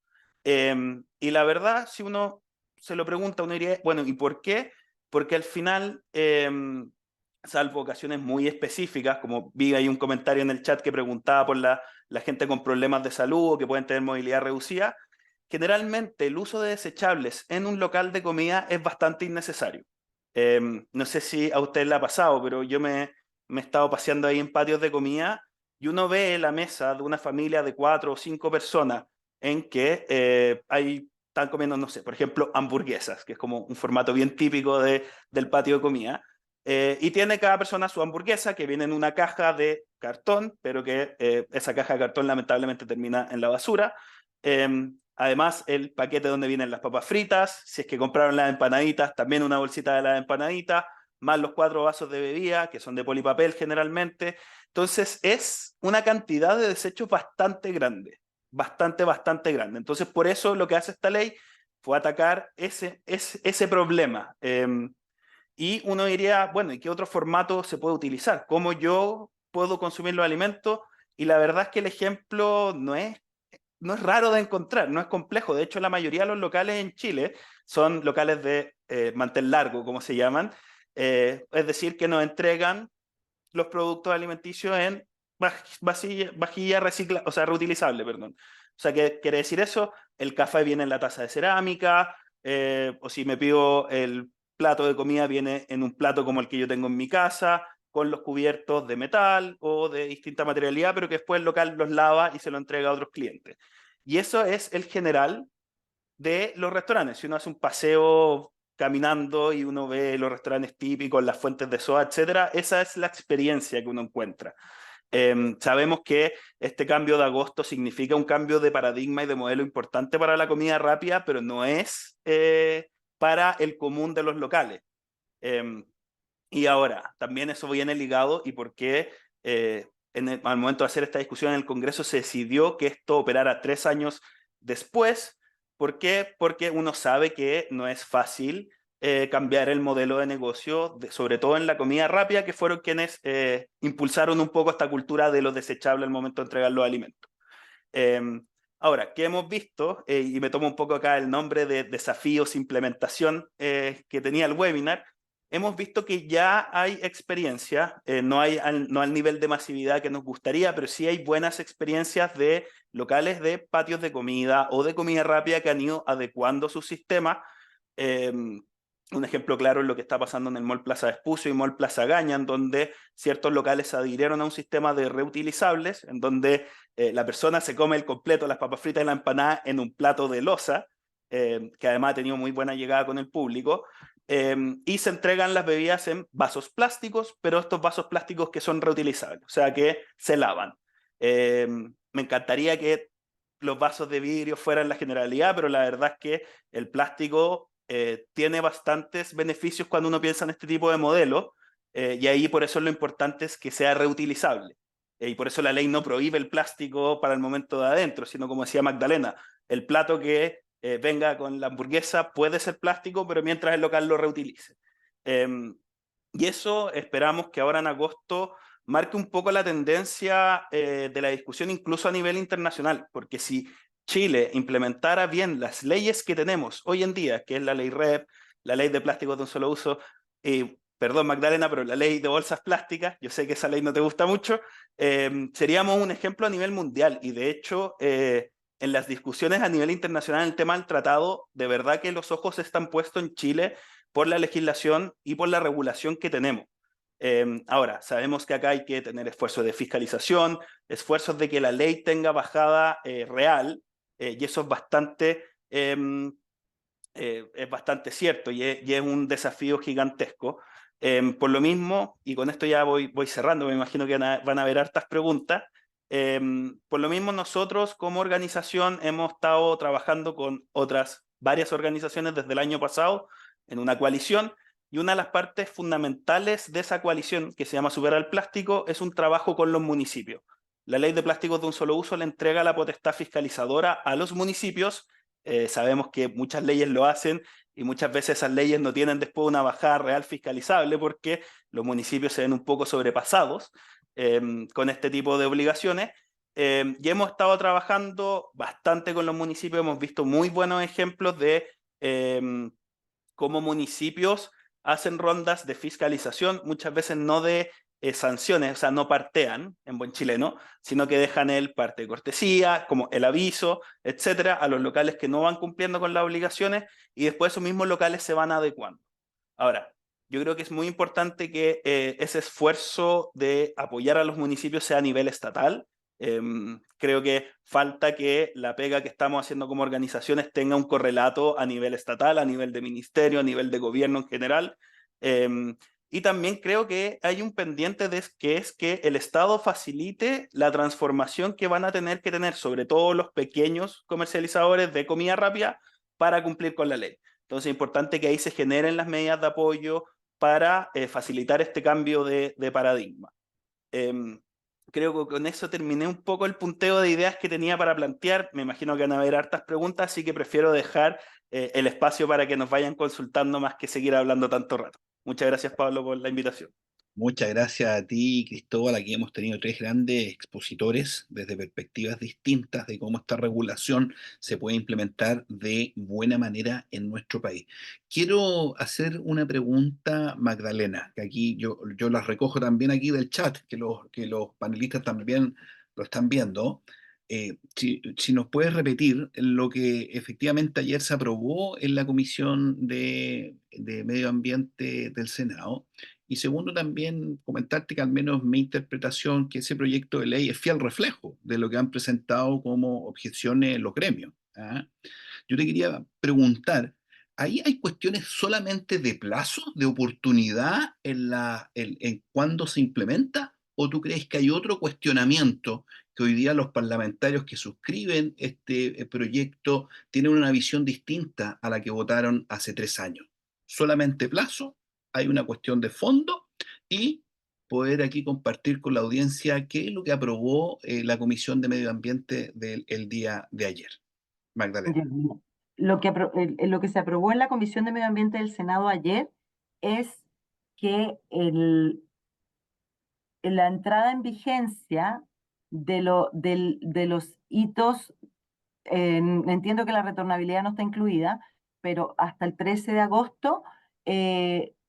Y la verdad, si uno se lo pregunta, uno diría, bueno, ¿y por qué? Porque al final, salvo ocasiones muy específicas, como vi ahí un comentario en el chat que preguntaba por la gente con problemas de salud o que pueden tener movilidad reducida, generalmente el uso de desechables en un local de comida es bastante innecesario. No sé si a usted le ha pasado, pero yo me he estado paseando ahí en patios de comida y uno ve la mesa de una familia de 4 o 5 personas en que están comiendo, no sé, por ejemplo, hamburguesas, que es como un formato bien típico del patio de comida. Y tiene cada persona su hamburguesa que viene en una caja de cartón, pero que esa caja de cartón lamentablemente termina en la basura. Además, el paquete donde vienen las papas fritas, si es que compraron las empanaditas, también una bolsita de las empanaditas, más los 4 vasos de bebida, que son de polipapel generalmente. Entonces, es una cantidad de desechos bastante grande, bastante grande. Entonces, por eso lo que hace esta ley fue atacar ese problema. Y uno diría, bueno, ¿y qué otro formato se puede utilizar? ¿Cómo yo puedo consumir los alimentos? Y la verdad es que el ejemplo no es raro de encontrar, no es complejo. De hecho, la mayoría de los locales en Chile son locales de mantel largo, como se llaman. Es decir, que nos entregan los productos alimenticios en vajilla recicla, o sea, reutilizable, perdón. O sea, ¿qué quiere decir eso? El café viene en la taza de cerámica, o si me pido el plato de comida viene en un plato como el que yo tengo en mi casa, con los cubiertos de metal o de distinta materialidad, pero que después el local los lava y se lo entrega a otros clientes. Y eso es el general de los restaurantes. Si uno hace un paseo caminando y uno ve los restaurantes típicos, las fuentes de soda, etcétera, esa es la experiencia que uno encuentra. Sabemos que este cambio de agosto significa un cambio de paradigma y de modelo importante para la comida rápida, pero no es para el común de los locales. Y ahora, también eso viene ligado y por qué al momento de hacer esta discusión en el Congreso se decidió que esto operara 3 años después. ¿Por qué? Porque uno sabe que no es fácil cambiar el modelo de negocio, sobre todo en la comida rápida, que fueron quienes impulsaron un poco esta cultura de lo desechable al momento de entregar los alimentos. Ahora, ¿qué hemos visto? Y me tomo un poco acá el nombre de desafíos, implementación que tenía el webinar. Hemos visto que ya hay experiencia, no al nivel de masividad que nos gustaría, pero sí hay buenas experiencias de locales de patios de comida o de comida rápida que han ido adecuando su sistema. Un ejemplo claro es lo que está pasando en el Mall Plaza Vespucio y Mall Plaza Gañan, donde ciertos locales se adhirieron a un sistema de reutilizables, en donde la persona se come el completo, las papas fritas y la empanada en un plato de loza, que además ha tenido muy buena llegada con el público, y se entregan las bebidas en vasos plásticos, pero estos vasos plásticos que son reutilizables, o sea que se lavan. Me encantaría que los vasos de vidrio fueran la generalidad, pero la verdad es que el plástico tiene bastantes beneficios cuando uno piensa en este tipo de modelos, y ahí por eso lo importante es que sea reutilizable. Y por eso la ley no prohíbe el plástico para el momento de adentro, sino como decía Magdalena, el plato que venga con la hamburguesa puede ser plástico, pero mientras el local lo reutilice. Y eso esperamos que ahora en agosto marque un poco la tendencia de la discusión incluso a nivel internacional, porque si Chile implementara bien las leyes que tenemos hoy en día, que es la ley REP, la ley de plásticos de un solo uso, perdón Magdalena, pero la ley de bolsas plásticas, yo sé que esa ley no te gusta mucho, seríamos un ejemplo a nivel mundial y de hecho en las discusiones a nivel internacional en el tema del tratado, de verdad que los ojos están puestos en Chile por la legislación y por la regulación que tenemos. Ahora, sabemos que acá hay que tener esfuerzos de fiscalización, esfuerzos de que la ley tenga bajada real, y eso es bastante cierto y es un desafío gigantesco. Por lo mismo, y con esto ya voy cerrando, me imagino que van a haber hartas preguntas, por lo mismo nosotros como organización hemos estado trabajando con otras varias organizaciones desde el año pasado en una coalición, y una de las partes fundamentales de esa coalición, que se llama Supera el Plástico, es un trabajo con los municipios. La ley de plásticos de un solo uso le entrega la potestad fiscalizadora a los municipios. Sabemos que muchas leyes lo hacen y muchas veces esas leyes no tienen después una bajada real fiscalizable porque los municipios se ven un poco sobrepasados con este tipo de obligaciones. Y hemos estado trabajando bastante con los municipios, hemos visto muy buenos ejemplos de cómo municipios hacen rondas de fiscalización, muchas veces no de sanciones, o sea, no partean en buen chileno, sino que dejan el parte de cortesía, como el aviso, etcétera, a los locales que no van cumpliendo con las obligaciones y después esos mismos locales se van adecuando. Ahora, yo creo que es muy importante que ese esfuerzo de apoyar a los municipios sea a nivel estatal. Creo que falta que la pega que estamos haciendo como organizaciones tenga un correlato a nivel estatal, a nivel de ministerio, a nivel de gobierno en general. Y también creo que hay un pendiente que es que el Estado facilite la transformación que van a tener que tener, sobre todo los pequeños comercializadores de comida rápida, para cumplir con la ley. Entonces es importante que ahí se generen las medidas de apoyo para facilitar este cambio de paradigma. Creo que con eso terminé un poco el punteo de ideas que tenía para plantear. Me imagino que van a haber hartas preguntas, así que prefiero dejar el espacio para que nos vayan consultando más que seguir hablando tanto rato. Muchas gracias, Pablo, por la invitación. Muchas gracias a ti, Cristóbal. Aquí hemos tenido tres grandes expositores desde perspectivas distintas de cómo esta regulación se puede implementar de buena manera en nuestro país. Quiero hacer una pregunta, Magdalena, que aquí yo las recojo también aquí del chat, que los panelistas también lo están viendo. Si nos puedes repetir lo que efectivamente ayer se aprobó en la Comisión de Medio Ambiente del Senado. Y segundo, también comentarte que al menos mi interpretación, que ese proyecto de ley es fiel reflejo de lo que han presentado como objeciones los gremios. ¿Ah? Yo te quería preguntar, ¿ahí hay cuestiones solamente de plazo, de oportunidad en cuándo se implementa? ¿O tú crees que hay otro cuestionamiento que hoy día los parlamentarios que suscriben este proyecto tienen una visión distinta a la que votaron hace 3 años? ¿Solamente plazo? ¿Hay una cuestión de fondo? Y poder aquí compartir con la audiencia qué es lo que aprobó la Comisión de Medio Ambiente el día de ayer. Magdalena. Ya, mira, lo que se aprobó en la Comisión de Medio Ambiente del Senado ayer es que la entrada en vigencia de los hitos, entiendo que la retornabilidad no está incluida, pero hasta el 13 de agosto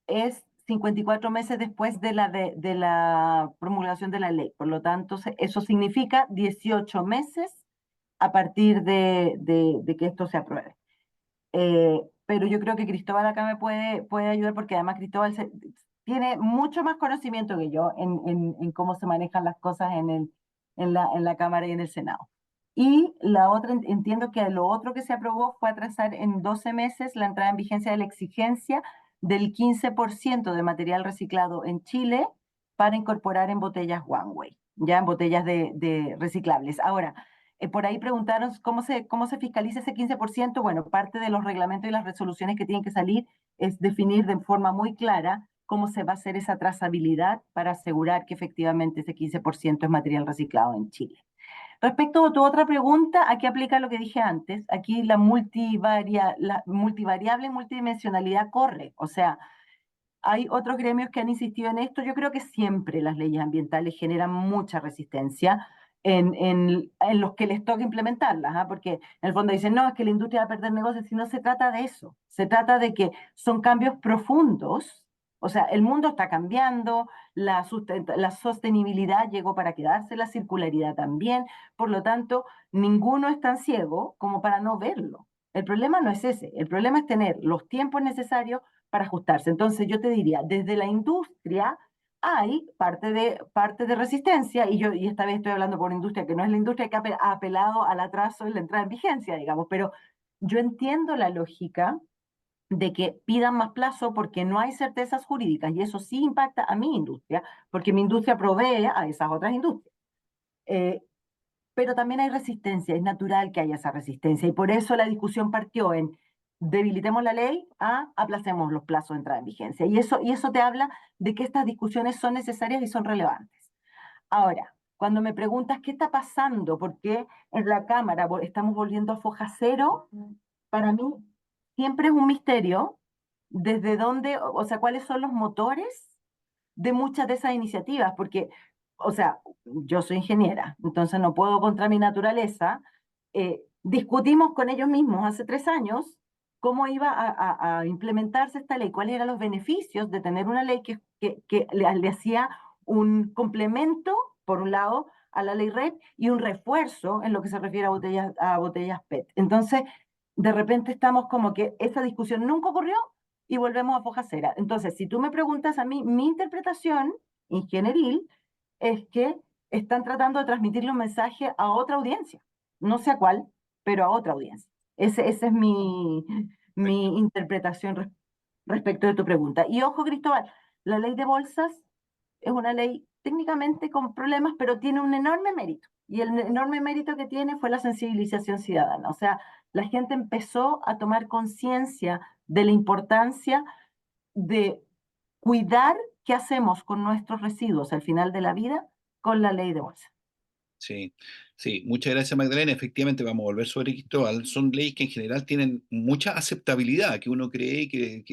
es 54 meses después de la promulgación de la ley. Por lo tanto, eso significa 18 meses a partir de que esto se apruebe. Pero yo creo que Cristóbal acá me puede ayudar porque además Cristóbal tiene mucho más conocimiento que yo en cómo se manejan las cosas en la Cámara y en el Senado. Y la otra, entiendo que lo otro que se aprobó fue atrasar en 12 meses la entrada en vigencia de la exigencia del 15% de material reciclado en Chile para incorporar en botellas One Way, ya en botellas de reciclables. Ahora, por ahí preguntaron cómo se fiscaliza ese 15%. Bueno, parte de los reglamentos y las resoluciones que tienen que salir es definir de forma muy clara cómo se va a hacer esa trazabilidad para asegurar que efectivamente ese 15% es material reciclado en Chile. Respecto a tu otra pregunta, aquí aplica lo que dije antes. Aquí la multivariable y multidimensionalidad corre. O sea, hay otros gremios que han insistido en esto. Yo creo que siempre las leyes ambientales generan mucha resistencia en los que les toca implementarlas, ¿ah? Porque en el fondo dicen, no, es que la industria va a perder negocios, si no se trata de eso. Se trata de que son cambios profundos. O sea, el mundo está cambiando, la sostenibilidad llegó para quedarse, la circularidad también. Por lo tanto, ninguno es tan ciego como para no verlo. El problema no es ese, el problema es tener los tiempos necesarios para ajustarse. Entonces yo te diría, desde la industria hay parte de resistencia, y esta vez estoy hablando por industria, que no es la industria que ha apelado al atraso en la entrada en vigencia, digamos, pero yo entiendo la lógica de que pidan más plazo porque no hay certezas jurídicas, y eso sí impacta a mi industria, porque mi industria provee a esas otras industrias. Eh, pero también hay resistencia, es natural que haya esa resistencia y por eso la discusión partió en debilitemos la ley a aplacemos los plazos de entrada en vigencia. Y eso te habla de que estas discusiones son necesarias y son relevantes. Ahora, cuando me preguntas qué está pasando, por qué en la Cámara estamos volviendo a foja cero, para mí siempre es un misterio desde dónde, o sea, cuáles son los motores de muchas de esas iniciativas, porque, o sea, yo soy ingeniera, entonces no puedo contra mi naturaleza. Discutimos con ellos mismos hace 3 años cómo iba a implementarse esta ley, cuáles eran los beneficios de tener una ley que le hacía un complemento, por un lado, a la ley REP y un refuerzo en lo que se refiere a botellas PET. Entonces, de repente estamos como que esa discusión nunca ocurrió y volvemos a foja cera. Entonces, si tú me preguntas a mí, mi interpretación ingenieril es que están tratando de transmitirle un mensaje a otra audiencia, no sé a cuál, pero a otra audiencia. Esa es mi interpretación respecto de tu pregunta. Y ojo, Cristóbal, La ley de bolsas es una ley técnicamente con problemas, pero tiene un enorme mérito. Y el enorme mérito que tiene fue la sensibilización ciudadana. O sea, la gente empezó a tomar conciencia de la importancia de cuidar qué hacemos con nuestros residuos al final de la vida con la ley de bolsa. Sí, sí, muchas gracias Magdalena. Efectivamente, vamos a volver sobre Cristóbal. Son leyes que en general tienen mucha aceptabilidad, que uno cree que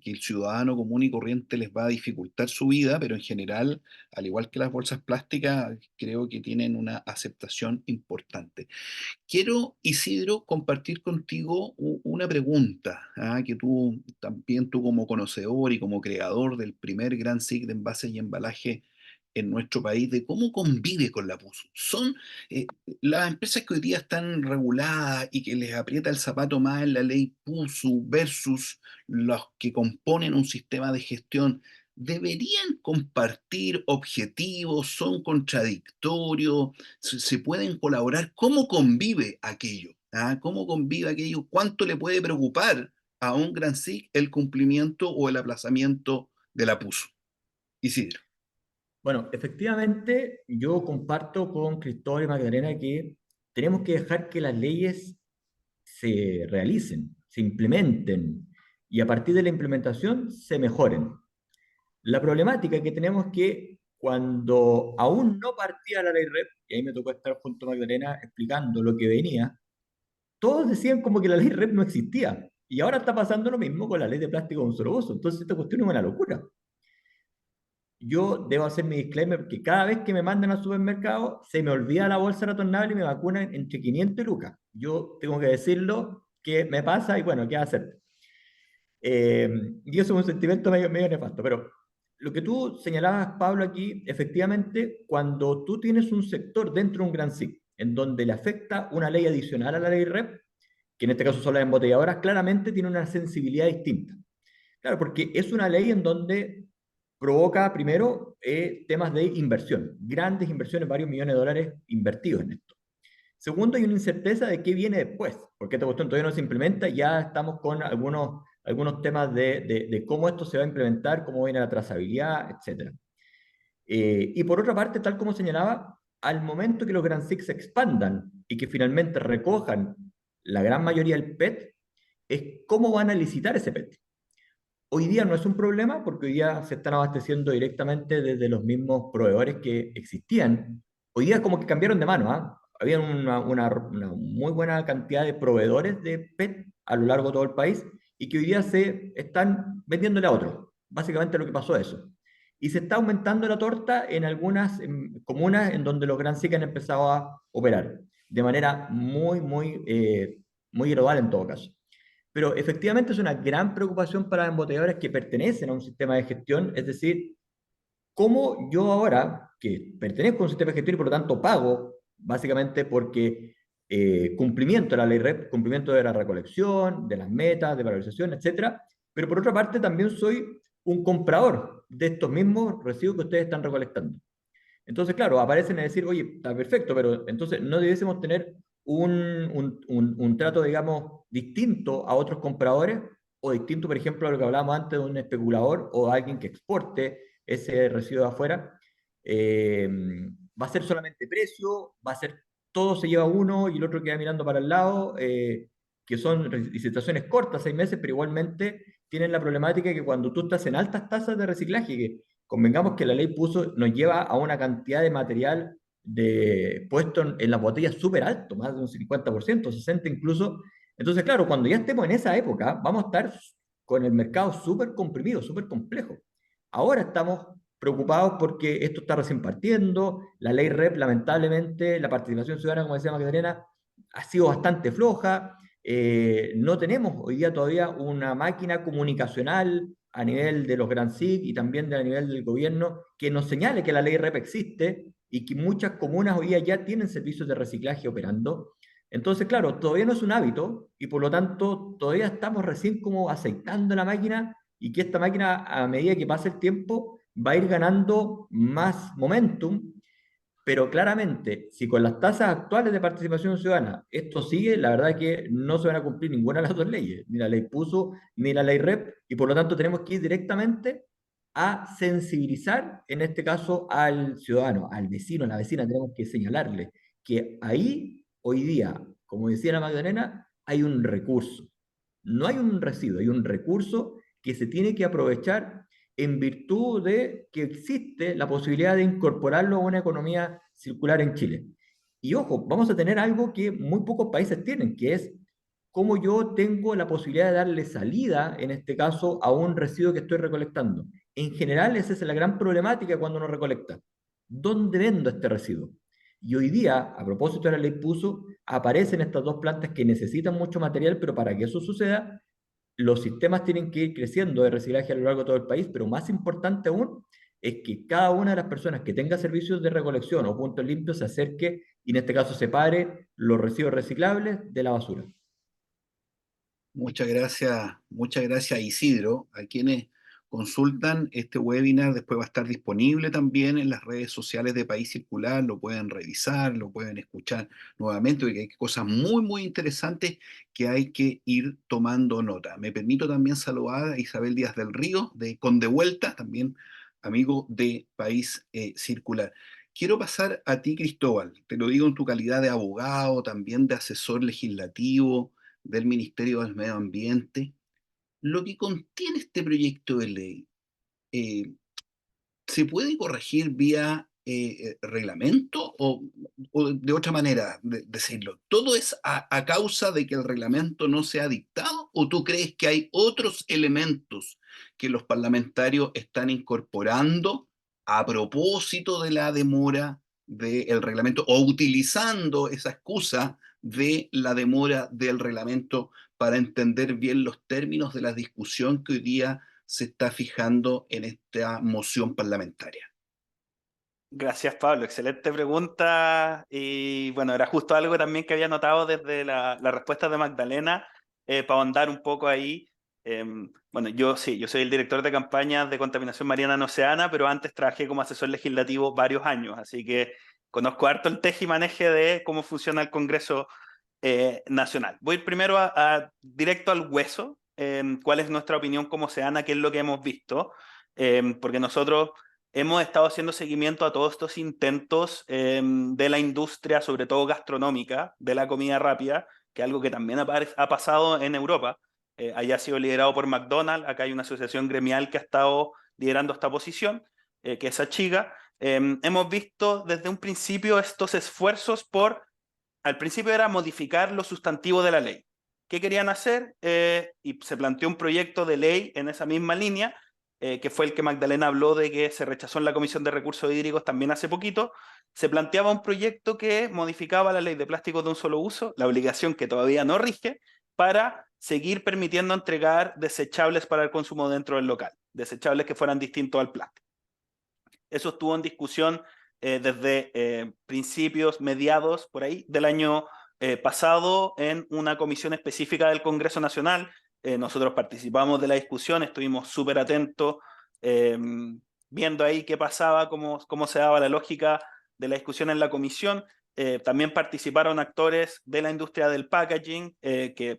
el ciudadano común y corriente les va a dificultar su vida, pero en general, al igual que las bolsas plásticas, creo que tienen una aceptación importante. Quiero, Isidro, compartir contigo una pregunta, que tú como conocedor y como creador del primer gran SIC de envases y embalaje en nuestro país, de cómo convive con la PUSU. Son las empresas que hoy día están reguladas y que les aprieta el zapato más en la ley PUSU versus los que componen un sistema de gestión. ¿Deberían compartir objetivos? ¿Son contradictorios? ¿Se pueden colaborar? ¿Cómo convive aquello? ¿Cómo convive aquello? ¿Cuánto le puede preocupar a un gran SIC el cumplimiento o el aplazamiento de la PUSU? Isidro. Bueno, efectivamente, yo comparto con Cristóbal y Magdalena que tenemos que dejar que las leyes se realicen, se implementen y a partir de la implementación se mejoren. La problemática que tenemos es que cuando aún no partía la ley REP, y ahí me tocó estar junto a Magdalena explicando lo que venía, todos decían como que la ley REP no existía. Y ahora está pasando lo mismo con la ley de plástico de un solo uso. Entonces esta cuestión es una locura. Yo debo hacer mi disclaimer que cada vez que me mandan al supermercado se me olvida la bolsa retornable y me vacunan entre 500 y lucas. Yo tengo que decirlo que me pasa y bueno, ¿qué hacer? Y eso es un sentimiento medio nefasto, pero lo que tú señalabas, Pablo, aquí, efectivamente, cuando tú tienes un sector dentro de un gran SIC, en donde le afecta una ley adicional a la ley REP, que en este caso son las embotelladoras, claramente tiene una sensibilidad distinta. Claro, porque es una ley en donde provoca, primero, temas de inversión, grandes inversiones, varios millones de dólares invertidos en esto. Segundo, hay una incerteza de qué viene después, porque esta cuestión todavía no se implementa, ya estamos con algunos temas de cómo esto se va a implementar, cómo viene la trazabilidad, etc. Y por otra parte, tal como señalaba, al momento que los Grand Six se expandan y que finalmente recojan la gran mayoría del PET, es cómo van a licitar ese PET. Hoy día no es un problema porque hoy día se están abasteciendo directamente desde los mismos proveedores que existían. Hoy día como que cambiaron de mano, ¿ah? Había una muy buena cantidad de proveedores de PET a lo largo de todo el país y que hoy día se están vendiéndole a otros. Básicamente lo que pasó es eso. Y se está aumentando la torta en algunas comunas en donde los Gran SIC han empezado a operar de manera muy gradual en todo caso. Pero efectivamente es una gran preocupación para embotelladores que pertenecen a un sistema de gestión, es decir, cómo yo ahora, que pertenezco a un sistema de gestión y por lo tanto pago, básicamente porque cumplimiento de la ley REP, cumplimiento de la recolección, de las metas, de valorización, etcétera, pero por otra parte también soy un comprador de estos mismos residuos que ustedes están recolectando. Entonces, claro, aparecen a decir, oye, está perfecto, pero entonces no debiésemos tener un trato, digamos, distinto a otros compradores o distinto, por ejemplo, a lo que hablábamos antes de un especulador o alguien que exporte ese residuo de afuera. Va a ser solamente precio, va a ser todo se lleva uno y el otro queda mirando para el lado, que son licitaciones cortas, 6 meses, pero igualmente tienen la problemática que cuando tú estás en altas tasas de reciclaje, que convengamos que la ley nos lleva a una cantidad de material puesto en las botellas súper alto, más de un 50%, 60% incluso. Entonces, claro, cuando ya estemos en esa época, vamos a estar con el mercado súper comprimido, súper complejo. Ahora estamos preocupados porque esto está recién partiendo, la ley REP, lamentablemente, la participación ciudadana, como decía Magdalena, ha sido bastante floja, no tenemos hoy día todavía una máquina comunicacional a nivel de los Grand SIC y también a nivel del gobierno que nos señale que la ley REP existe y que muchas comunas hoy día ya tienen servicios de reciclaje operando. Entonces, claro, todavía no es un hábito y por lo tanto todavía estamos recién como aceitando la máquina y que esta máquina a medida que pase el tiempo va a ir ganando más momentum, pero claramente, si con las tasas actuales de participación ciudadana esto sigue, la verdad es que no se van a cumplir ninguna de las dos leyes, ni la ley PUSO ni la ley REP, y por lo tanto tenemos que ir directamente a sensibilizar, en este caso, al ciudadano, al vecino, a la vecina, tenemos que señalarle que ahí, hoy día, como decía la Magdalena, hay un recurso. No hay un residuo, hay un recurso que se tiene que aprovechar en virtud de que existe la posibilidad de incorporarlo a una economía circular en Chile. Y ojo, vamos a tener algo que muy pocos países tienen, que es cómo yo tengo la posibilidad de darle salida, en este caso, a un residuo que estoy recolectando. En general, esa es la gran problemática cuando uno recolecta. ¿Dónde vendo este residuo? Y hoy día, a propósito de la ley PUSO, aparecen estas dos plantas que necesitan mucho material, pero para que eso suceda, los sistemas tienen que ir creciendo de reciclaje a lo largo de todo el país, pero más importante aún es que cada una de las personas que tenga servicios de recolección o puntos limpios se acerque y en este caso separe los residuos reciclables de la basura. Muchas gracias Isidro, a quienes consultan este webinar. Después va a estar disponible también en las redes sociales de País Circular, lo pueden revisar, lo pueden escuchar nuevamente, porque hay cosas muy interesantes que hay que ir tomando nota. Me permito también saludar a Isabel Díaz del Río, de Conde Vuelta, también amigo de País Circular. Quiero pasar a ti, Cristóbal, te lo digo en tu calidad de abogado, también de asesor legislativo del Ministerio del Medio Ambiente. Lo que contiene este proyecto de ley, eh, ¿se puede corregir vía reglamento o de otra manera decirlo? ¿Todo es a causa de que el reglamento no se ha dictado o tú crees que hay otros elementos que los parlamentarios están incorporando a propósito de la demora del reglamento o utilizando esa excusa de la demora del reglamento para entender bien los términos de la discusión que hoy día se está fijando en esta moción parlamentaria? Gracias, Pablo. Excelente pregunta. Y bueno, era justo algo también que había notado desde la respuesta de Magdalena, para ahondar un poco ahí. Bueno, yo soy el director de campañas de contaminación marina en Oceana, pero antes trabajé como asesor legislativo varios años, así que conozco harto el teje y maneje de cómo funciona el Congreso Nacional. Voy primero directo al hueso. ¿Cuál es nuestra opinión como Oceana? ¿Qué es lo que hemos visto? Porque nosotros hemos estado haciendo seguimiento a todos estos intentos de la industria, sobre todo gastronómica, de la comida rápida, que es algo que también ha pasado en Europa. Allá ha sido liderado por McDonald's. Acá hay una asociación gremial que ha estado liderando esta posición, que es Achiga. Hemos visto desde un principio estos esfuerzos al principio era modificar lo sustantivo de la ley. ¿Qué querían hacer? Y se planteó un proyecto de ley en esa misma línea, que fue el que Magdalena habló de que se rechazó en la Comisión de Recursos Hídricos también hace poquito. Se planteaba un proyecto que modificaba la ley de plásticos de un solo uso, la obligación que todavía no rige, para seguir permitiendo entregar desechables para el consumo dentro del local, desechables que fueran distintos al plástico. Eso estuvo en discusión desde principios, mediados, por ahí, del año pasado en una comisión específica del Congreso Nacional. Nosotros participamos de la discusión, estuvimos súper atentos, viendo ahí qué pasaba, cómo se daba la lógica de la discusión en la comisión. También participaron actores de la industria del packaging que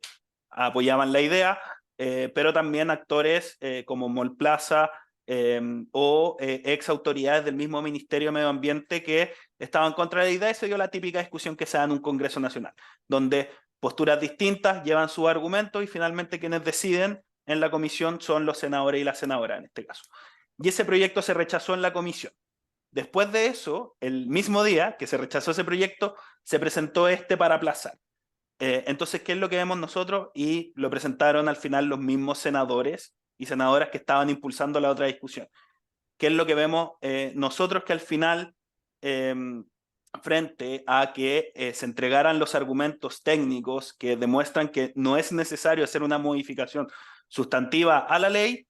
apoyaban la idea, pero también actores como Mallplaza, o ex autoridades del mismo Ministerio de Medio Ambiente que estaban contra la idea. Y se dio la típica discusión que se da en un Congreso Nacional, donde posturas distintas llevan sus argumentos y finalmente quienes deciden en la comisión son los senadores y las senadoras en este caso. Y ese proyecto se rechazó en la comisión. Después de eso, el mismo día que se rechazó ese proyecto, se presentó para aplazar. Entonces, ¿qué es lo que vemos nosotros? Y lo presentaron al final los mismos senadores y senadoras que estaban impulsando la otra discusión. ¿Qué es lo que vemos nosotros? Que al final, frente a que se entregaran los argumentos técnicos que demuestran que no es necesario hacer una modificación sustantiva a la ley,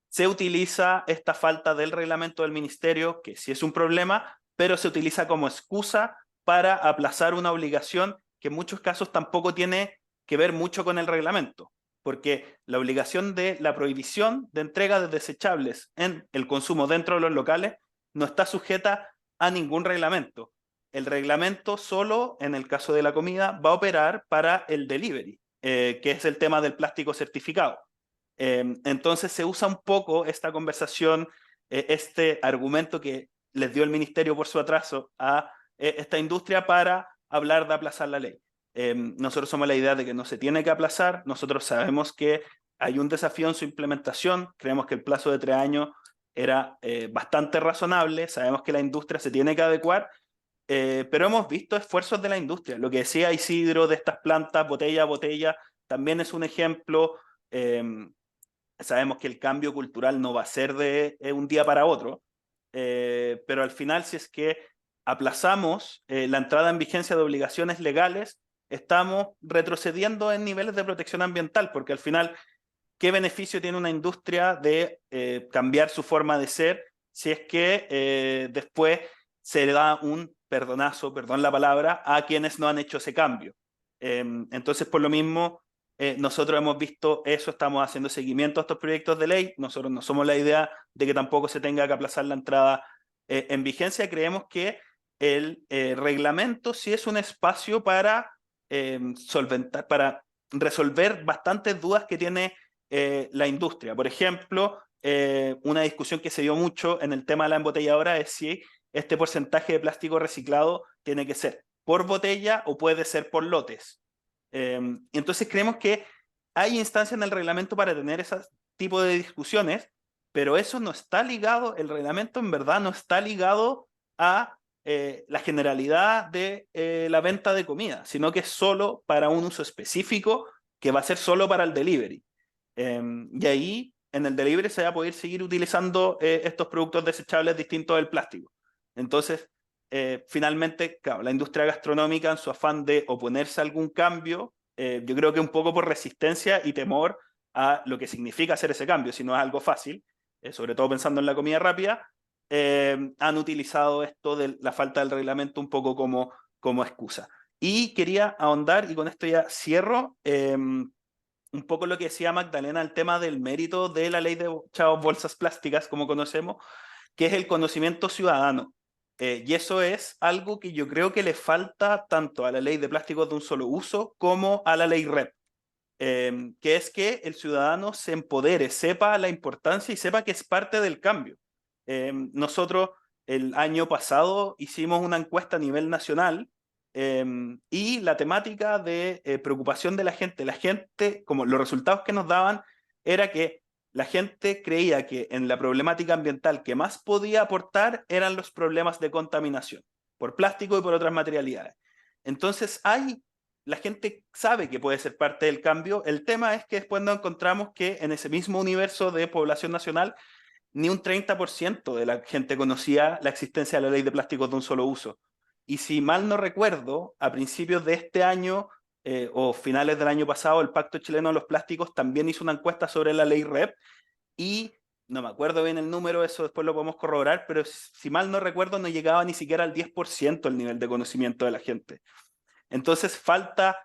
se utiliza esta falta del reglamento del ministerio, que sí es un problema, pero se utiliza como excusa para aplazar una obligación que en muchos casos tampoco tiene que ver mucho con el reglamento, porque la obligación de la prohibición de entrega de desechables en el consumo dentro de los locales no está sujeta a ningún reglamento. El reglamento solo, en el caso de la comida, va a operar para el delivery, que es el tema del plástico certificado. Entonces se usa un poco esta conversación este argumento que les dio el ministerio por su atraso a esta industria para hablar de aplazar la ley. Nosotros somos la idea de que no se tiene que aplazar, nosotros sabemos que hay un desafío en su implementación, creemos que el plazo de 3 años era bastante razonable, sabemos que la industria se tiene que adecuar, pero hemos visto esfuerzos de la industria. Lo que decía Isidro de estas plantas, botella a botella, también es un ejemplo. Sabemos que el cambio cultural no va a ser de un día para otro, pero al final, si es que aplazamos la entrada en vigencia de obligaciones legales, estamos retrocediendo en niveles de protección ambiental, porque al final, ¿qué beneficio tiene una industria de cambiar su forma de ser si es que después se da un perdonazo, perdón la palabra, a quienes no han hecho ese cambio? Entonces, por lo mismo, nosotros hemos visto eso, estamos haciendo seguimiento a estos proyectos de ley, nosotros no somos la idea de que tampoco se tenga que aplazar la entrada en vigencia, creemos que el reglamento sí es un espacio para solventar, para resolver bastantes dudas que tiene la industria. Por ejemplo, una discusión que se dio mucho en el tema de la embotelladora es si este porcentaje de plástico reciclado tiene que ser por botella o puede ser por lotes. Entonces creemos que hay instancias en el reglamento para tener ese tipo de discusiones, pero eso no está ligado, el reglamento en verdad no está ligado a la generalidad de la venta de comida, sino que es solo para un uso específico que va a ser solo para el delivery. Y ahí en el delivery se va a poder seguir utilizando estos productos desechables distintos del plástico. Entonces, finalmente, claro, la industria gastronómica en su afán de oponerse a algún cambio, yo creo que un poco por resistencia y temor a lo que significa hacer ese cambio, si no es algo fácil, sobre todo pensando en la comida rápida, han utilizado esto de la falta del reglamento un poco como excusa. Y quería ahondar, y con esto ya cierro, un poco lo que decía Magdalena, el tema del mérito de la ley de bolsas plásticas, como conocemos, que es el conocimiento ciudadano. Y eso es algo que yo creo que le falta tanto a la ley de plásticos de un solo uso como a la ley REP, que es que el ciudadano se empodere, sepa la importancia y sepa que es parte del cambio. Nosotros el año pasado hicimos una encuesta a nivel nacional y la temática de preocupación de la gente, como los resultados que nos daban, era que la gente creía que en la problemática ambiental que más podía aportar eran los problemas de contaminación, por plástico y por otras materialidades. Entonces la gente sabe que puede ser parte del cambio, el tema es que después nos encontramos que en ese mismo universo de población nacional ni un 30% de la gente conocía la existencia de la ley de plásticos de un solo uso. Y si mal no recuerdo, a principios de este año o finales del año pasado, el Pacto Chileno de los Plásticos también hizo una encuesta sobre la ley REP y no me acuerdo bien el número, eso después lo podemos corroborar, pero si mal no recuerdo no llegaba ni siquiera al 10% el nivel de conocimiento de la gente. Entonces falta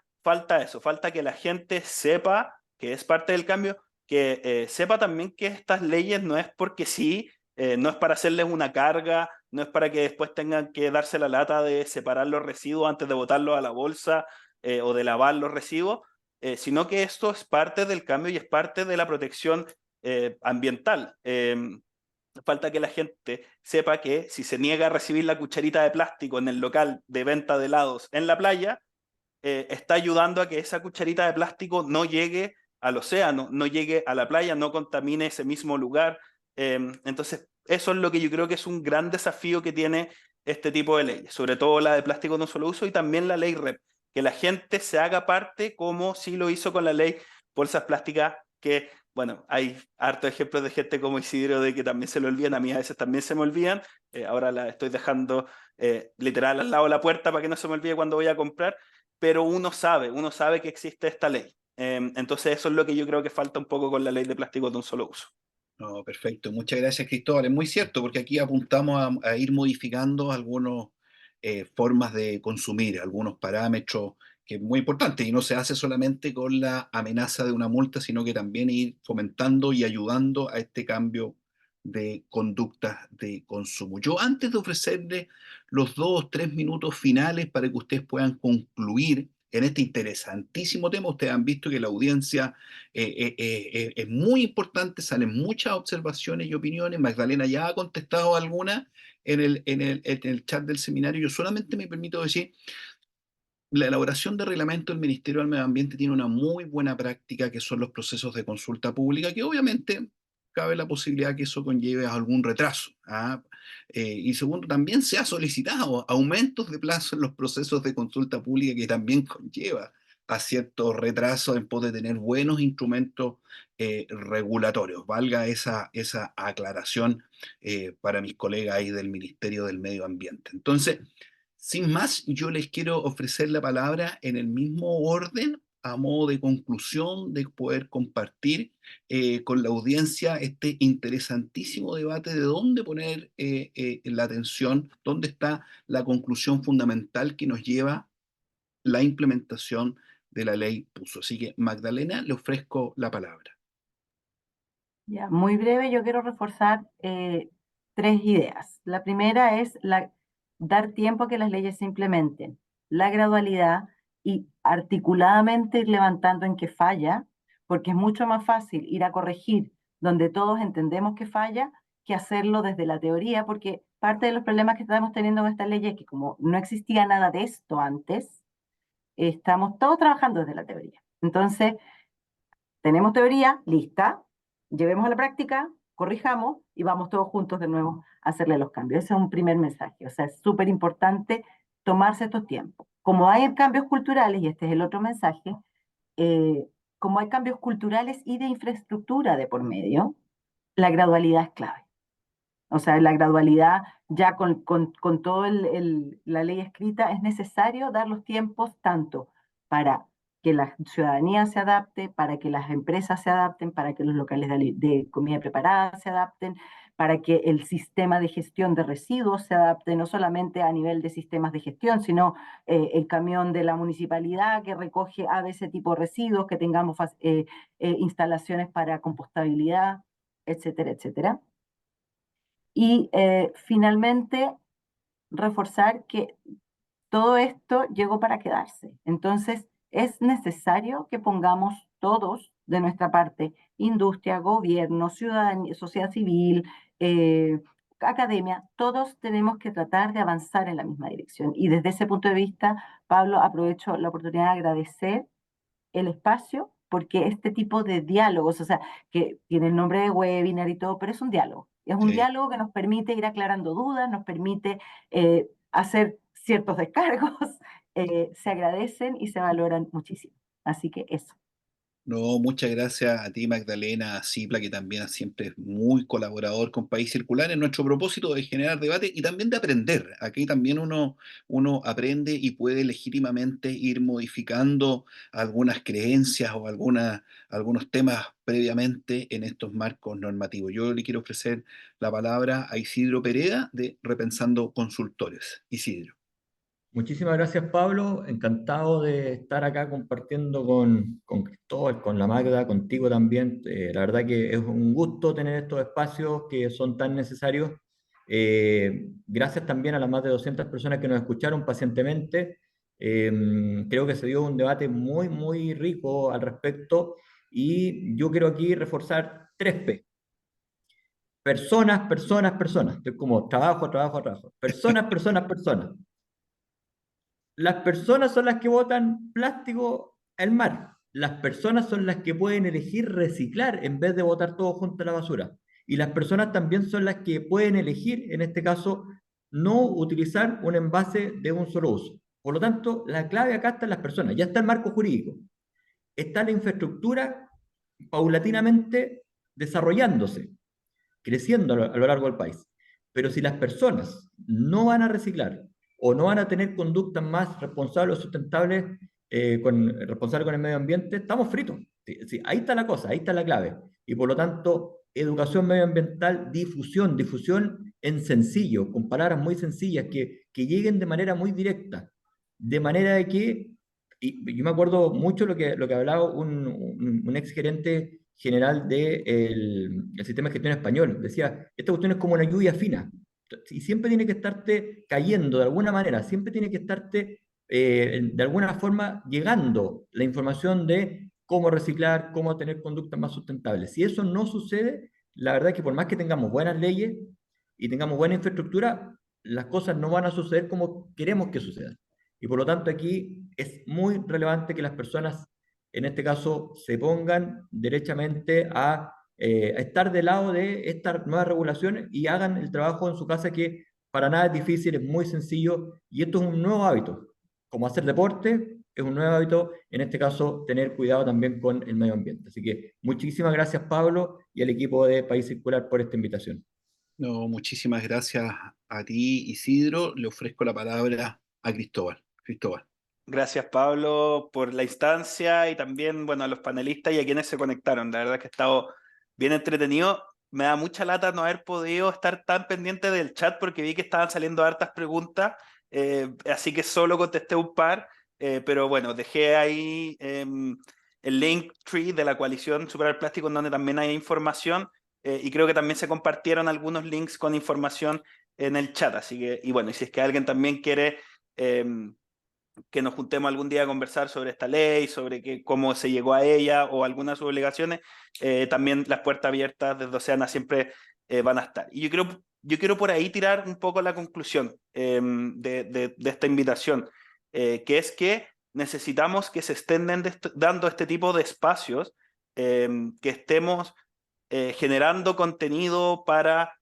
eso, falta que la gente sepa que es parte del cambio, que sepa también que estas leyes no es porque sí, no es para hacerles una carga, no es para que después tengan que darse la lata de separar los residuos antes de botarlos a la bolsa o de lavar los residuos, sino que esto es parte del cambio y es parte de la protección ambiental. Falta que la gente sepa que si se niega a recibir la cucharita de plástico en el local de venta de helados en la playa, está ayudando a que esa cucharita de plástico no llegue al océano, no llegue a la playa, no contamine ese mismo lugar. Entonces, eso es lo que yo creo que es un gran desafío que tiene este tipo de leyes, sobre todo la de plástico de un solo uso y también la ley REP, que la gente se haga parte como sí lo hizo con la ley bolsas plásticas, que, bueno, hay hartos ejemplos de gente como Isidro de que también se lo olvidan, a mí a veces también se me olvidan, ahora la estoy dejando literal al lado de la puerta para que no se me olvide cuando voy a comprar, pero uno sabe que existe esta ley. Entonces eso es lo que yo creo que falta un poco con la ley de plásticos de un solo uso. No, perfecto. Muchas gracias, Cristóbal. Es muy cierto, porque aquí apuntamos a ir modificando algunas formas de consumir, algunos parámetros, que es muy importante, y no se hace solamente con la amenaza de una multa, sino que también ir fomentando y ayudando a este cambio de conductas de consumo. Yo antes de ofrecerle los 2 o 3 minutos finales para que ustedes puedan concluir en este interesantísimo tema. Ustedes han visto que la audiencia es muy importante, salen muchas observaciones y opiniones. Magdalena ya ha contestado algunas en el chat del seminario. Yo solamente me permito decir, la elaboración de reglamento del Ministerio del Medio Ambiente tiene una muy buena práctica, que son los procesos de consulta pública, que obviamente cabe la posibilidad que eso conlleve a algún retraso. ¿Ah? Y segundo, también se ha solicitado aumentos de plazo en los procesos de consulta pública, que también conlleva a ciertos retrasos en pos de tener buenos instrumentos regulatorios. Valga esa aclaración para mis colegas ahí del Ministerio del Medio Ambiente. Entonces, sin más, yo les quiero ofrecer la palabra en el mismo orden, a modo de conclusión, de poder compartir con la audiencia este interesantísimo debate de dónde poner la atención, dónde está la conclusión fundamental que nos lleva la implementación de la ley PUSO. Así que, Magdalena, le ofrezco la palabra. Ya, muy breve, yo quiero reforzar tres ideas. La primera es dar tiempo a que las leyes se implementen, la gradualidad y articuladamente ir levantando en qué falla, porque es mucho más fácil ir a corregir donde todos entendemos que falla que hacerlo desde la teoría, porque parte de los problemas que estamos teniendo con esta ley es que como no existía nada de esto antes, estamos todos trabajando desde la teoría. Entonces, tenemos teoría lista, llevemos a la práctica, corrijamos y vamos todos juntos de nuevo a hacerle los cambios. Ese es un primer mensaje. O sea, es súper importante tomarse estos tiempos. Como hay cambios culturales, y este es el otro mensaje, eh, como hay cambios culturales y de infraestructura de por medio, la gradualidad es clave. O sea, la gradualidad, ya con toda la ley escrita, es necesario dar los tiempos tanto para que la ciudadanía se adapte, para que las empresas se adapten, para que los locales de comida preparada se adapten, para que el sistema de gestión de residuos se adapte, no solamente a nivel de sistemas de gestión, sino el camión de la municipalidad que recoge ese tipo de residuos, que tengamos instalaciones para compostabilidad, etcétera, etcétera. Y finalmente, reforzar que todo esto llegó para quedarse. Entonces, es necesario que pongamos todos de nuestra parte, industria, gobierno, ciudadanía, sociedad civil, academia, todos tenemos que tratar de avanzar en la misma dirección. Y desde ese punto de vista, Pablo, aprovecho la oportunidad de agradecer el espacio, porque este tipo de diálogos, o sea, que tiene el nombre de webinar y todo, pero es un diálogo. Es un Sí. diálogo que nos permite ir aclarando dudas, nos permite hacer ciertos descargos, se agradecen y se valoran muchísimo. Así que eso. No, muchas gracias a ti, Magdalena, a Cipla, que también siempre es muy colaborador con País Circular en nuestro propósito de generar debate y también de aprender. Aquí también uno aprende y puede legítimamente ir modificando algunas creencias o algunos temas previamente en estos marcos normativos. Yo le quiero ofrecer la palabra a Isidro Pereda de Repensando Consultores. Isidro. Muchísimas gracias, Pablo. Encantado de estar acá compartiendo con Cristóbal, con la Magda, contigo también. La verdad que es un gusto tener estos espacios que son tan necesarios. Gracias también a las más de 200 personas que nos escucharon pacientemente. Creo que se dio un debate muy, muy rico al respecto y yo quiero aquí reforzar 3P. Personas, personas, personas. Estoy como trabajo, trabajo, trabajo. Personas, personas, personas. Las personas son las que botan plástico al mar. Las personas son las que pueden elegir reciclar en vez de botar todo junto a la basura. Y las personas también son las que pueden elegir, en este caso, no utilizar un envase de un solo uso. Por lo tanto, la clave acá está en las personas. Ya está el marco jurídico. Está la infraestructura paulatinamente desarrollándose, creciendo a lo largo del país. Pero si las personas no van a reciclar o no van a tener conductas más responsables o sustentables, responsables con el medio ambiente, estamos fritos. Sí, sí, ahí está la cosa, ahí está la clave. Y por lo tanto, educación medioambiental, difusión en sencillo, con palabras muy sencillas que lleguen de manera muy directa. De manera de que, y yo me acuerdo mucho lo que hablaba un ex gerente general del sistema de gestión español. Decía, esta cuestión es como una lluvia fina. Y siempre tiene que estarte cayendo de alguna manera, siempre tiene que estarte de alguna forma llegando la información de cómo reciclar, cómo tener conductas más sustentables. Si eso no sucede, la verdad es que por más que tengamos buenas leyes y tengamos buena infraestructura, las cosas no van a suceder como queremos que sucedan. Y por lo tanto aquí es muy relevante que las personas, en este caso, se pongan derechamente a estar del lado de estas nuevas regulaciones y hagan el trabajo en su casa, que para nada es difícil, es muy sencillo, y esto es un nuevo hábito. Como hacer deporte es un nuevo hábito, en este caso tener cuidado también con el medio ambiente. Así que muchísimas gracias, Pablo, y al equipo de País Circular por esta invitación. No, muchísimas gracias a ti, Isidro. Le ofrezco la palabra a Cristóbal. Cristóbal. Gracias, Pablo, por la instancia y también, bueno, a los panelistas y a quienes se conectaron. La verdad es que ha estado bien entretenido. Me da mucha lata no haber podido estar tan pendiente del chat porque vi que estaban saliendo hartas preguntas, así que solo contesté un par, pero bueno, dejé ahí el link tree de la coalición Superar el Plástico, en donde también hay información, y creo que también se compartieron algunos links con información en el chat, así que, y bueno, y si es que alguien también quiere que nos juntemos algún día a conversar sobre esta ley, sobre cómo se llegó a ella o algunas de sus obligaciones, también las puertas abiertas desde Oceana siempre van a estar. Y yo quiero por ahí tirar un poco la conclusión de esta invitación, que es que necesitamos que se estén dando este tipo de espacios, que estemos generando contenido para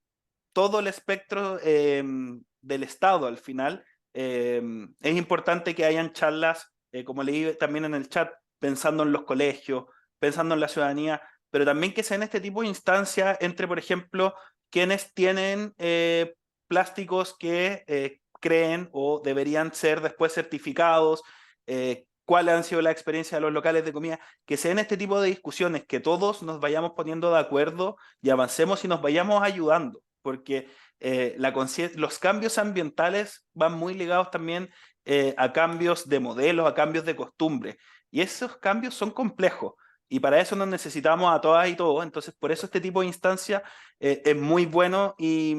todo el espectro del Estado al final. Es importante que hayan charlas, como leí también en el chat, pensando en los colegios, pensando en la ciudadanía, pero también que sean este tipo de instancias entre, por ejemplo, quienes tienen plásticos que creen o deberían ser después certificados, cuáles han sido las experiencias de los locales de comida, que sean este tipo de discusiones, que todos nos vayamos poniendo de acuerdo y avancemos y nos vayamos ayudando, porque los cambios ambientales van muy ligados también a cambios de modelos, a cambios de costumbre, y esos cambios son complejos. Y para eso nos necesitamos a todas y todos. Entonces, por eso este tipo de instancia es muy bueno y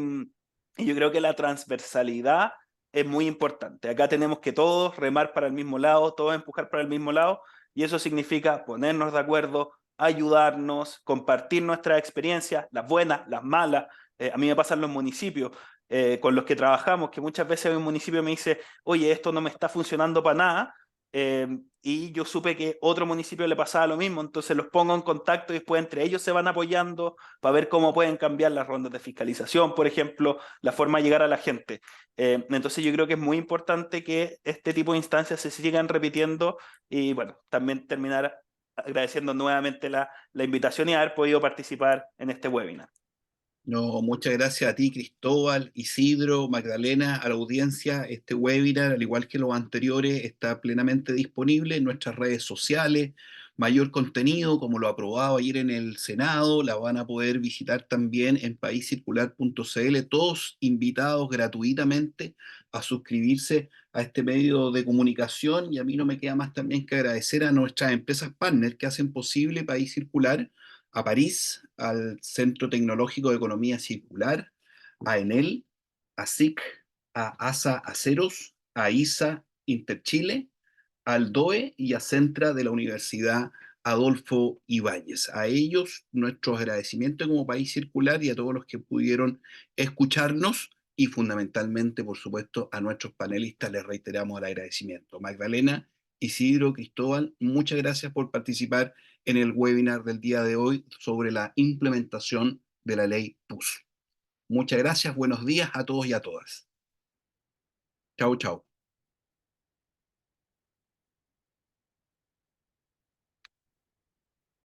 yo creo que la transversalidad es muy importante. Acá tenemos que todos remar para el mismo lado, todos empujar para el mismo lado, y eso significa ponernos de acuerdo, ayudarnos, compartir nuestras experiencias, las buenas, las malas. A mí me pasa en los municipios con los que trabajamos, que muchas veces un municipio me dice, oye, esto no me está funcionando para nada, y yo supe que otro municipio le pasaba lo mismo, entonces los pongo en contacto y después entre ellos se van apoyando para ver cómo pueden cambiar las rondas de fiscalización, por ejemplo, la forma de llegar a la gente. Entonces yo creo que es muy importante que este tipo de instancias se sigan repitiendo y bueno, también terminar agradeciendo nuevamente la invitación y haber podido participar en este webinar. No, muchas gracias a ti, Cristóbal, Isidro, Magdalena, a la audiencia. Este webinar, al igual que los anteriores, está plenamente disponible en nuestras redes sociales. Mayor contenido, como lo aprobado ayer en el Senado, la van a poder visitar también en paiscircular.cl. Todos invitados gratuitamente a suscribirse a este medio de comunicación. Y a mí no me queda más también que agradecer a nuestras empresas partners que hacen posible País Circular, a París, al Centro Tecnológico de Economía Circular, a Enel, a SIC, a ASA Aceros, a ISA Interchile, al DOE y a Centra de la Universidad Adolfo Ibáñez. A ellos nuestros agradecimientos como País Circular y a todos los que pudieron escucharnos y fundamentalmente, por supuesto, a nuestros panelistas les reiteramos el agradecimiento. Magdalena, Isidro, Cristóbal, muchas gracias por participar en el webinar del día de hoy sobre la implementación de la ley PUS. Muchas gracias, buenos días a todos y a todas. Chau, chau.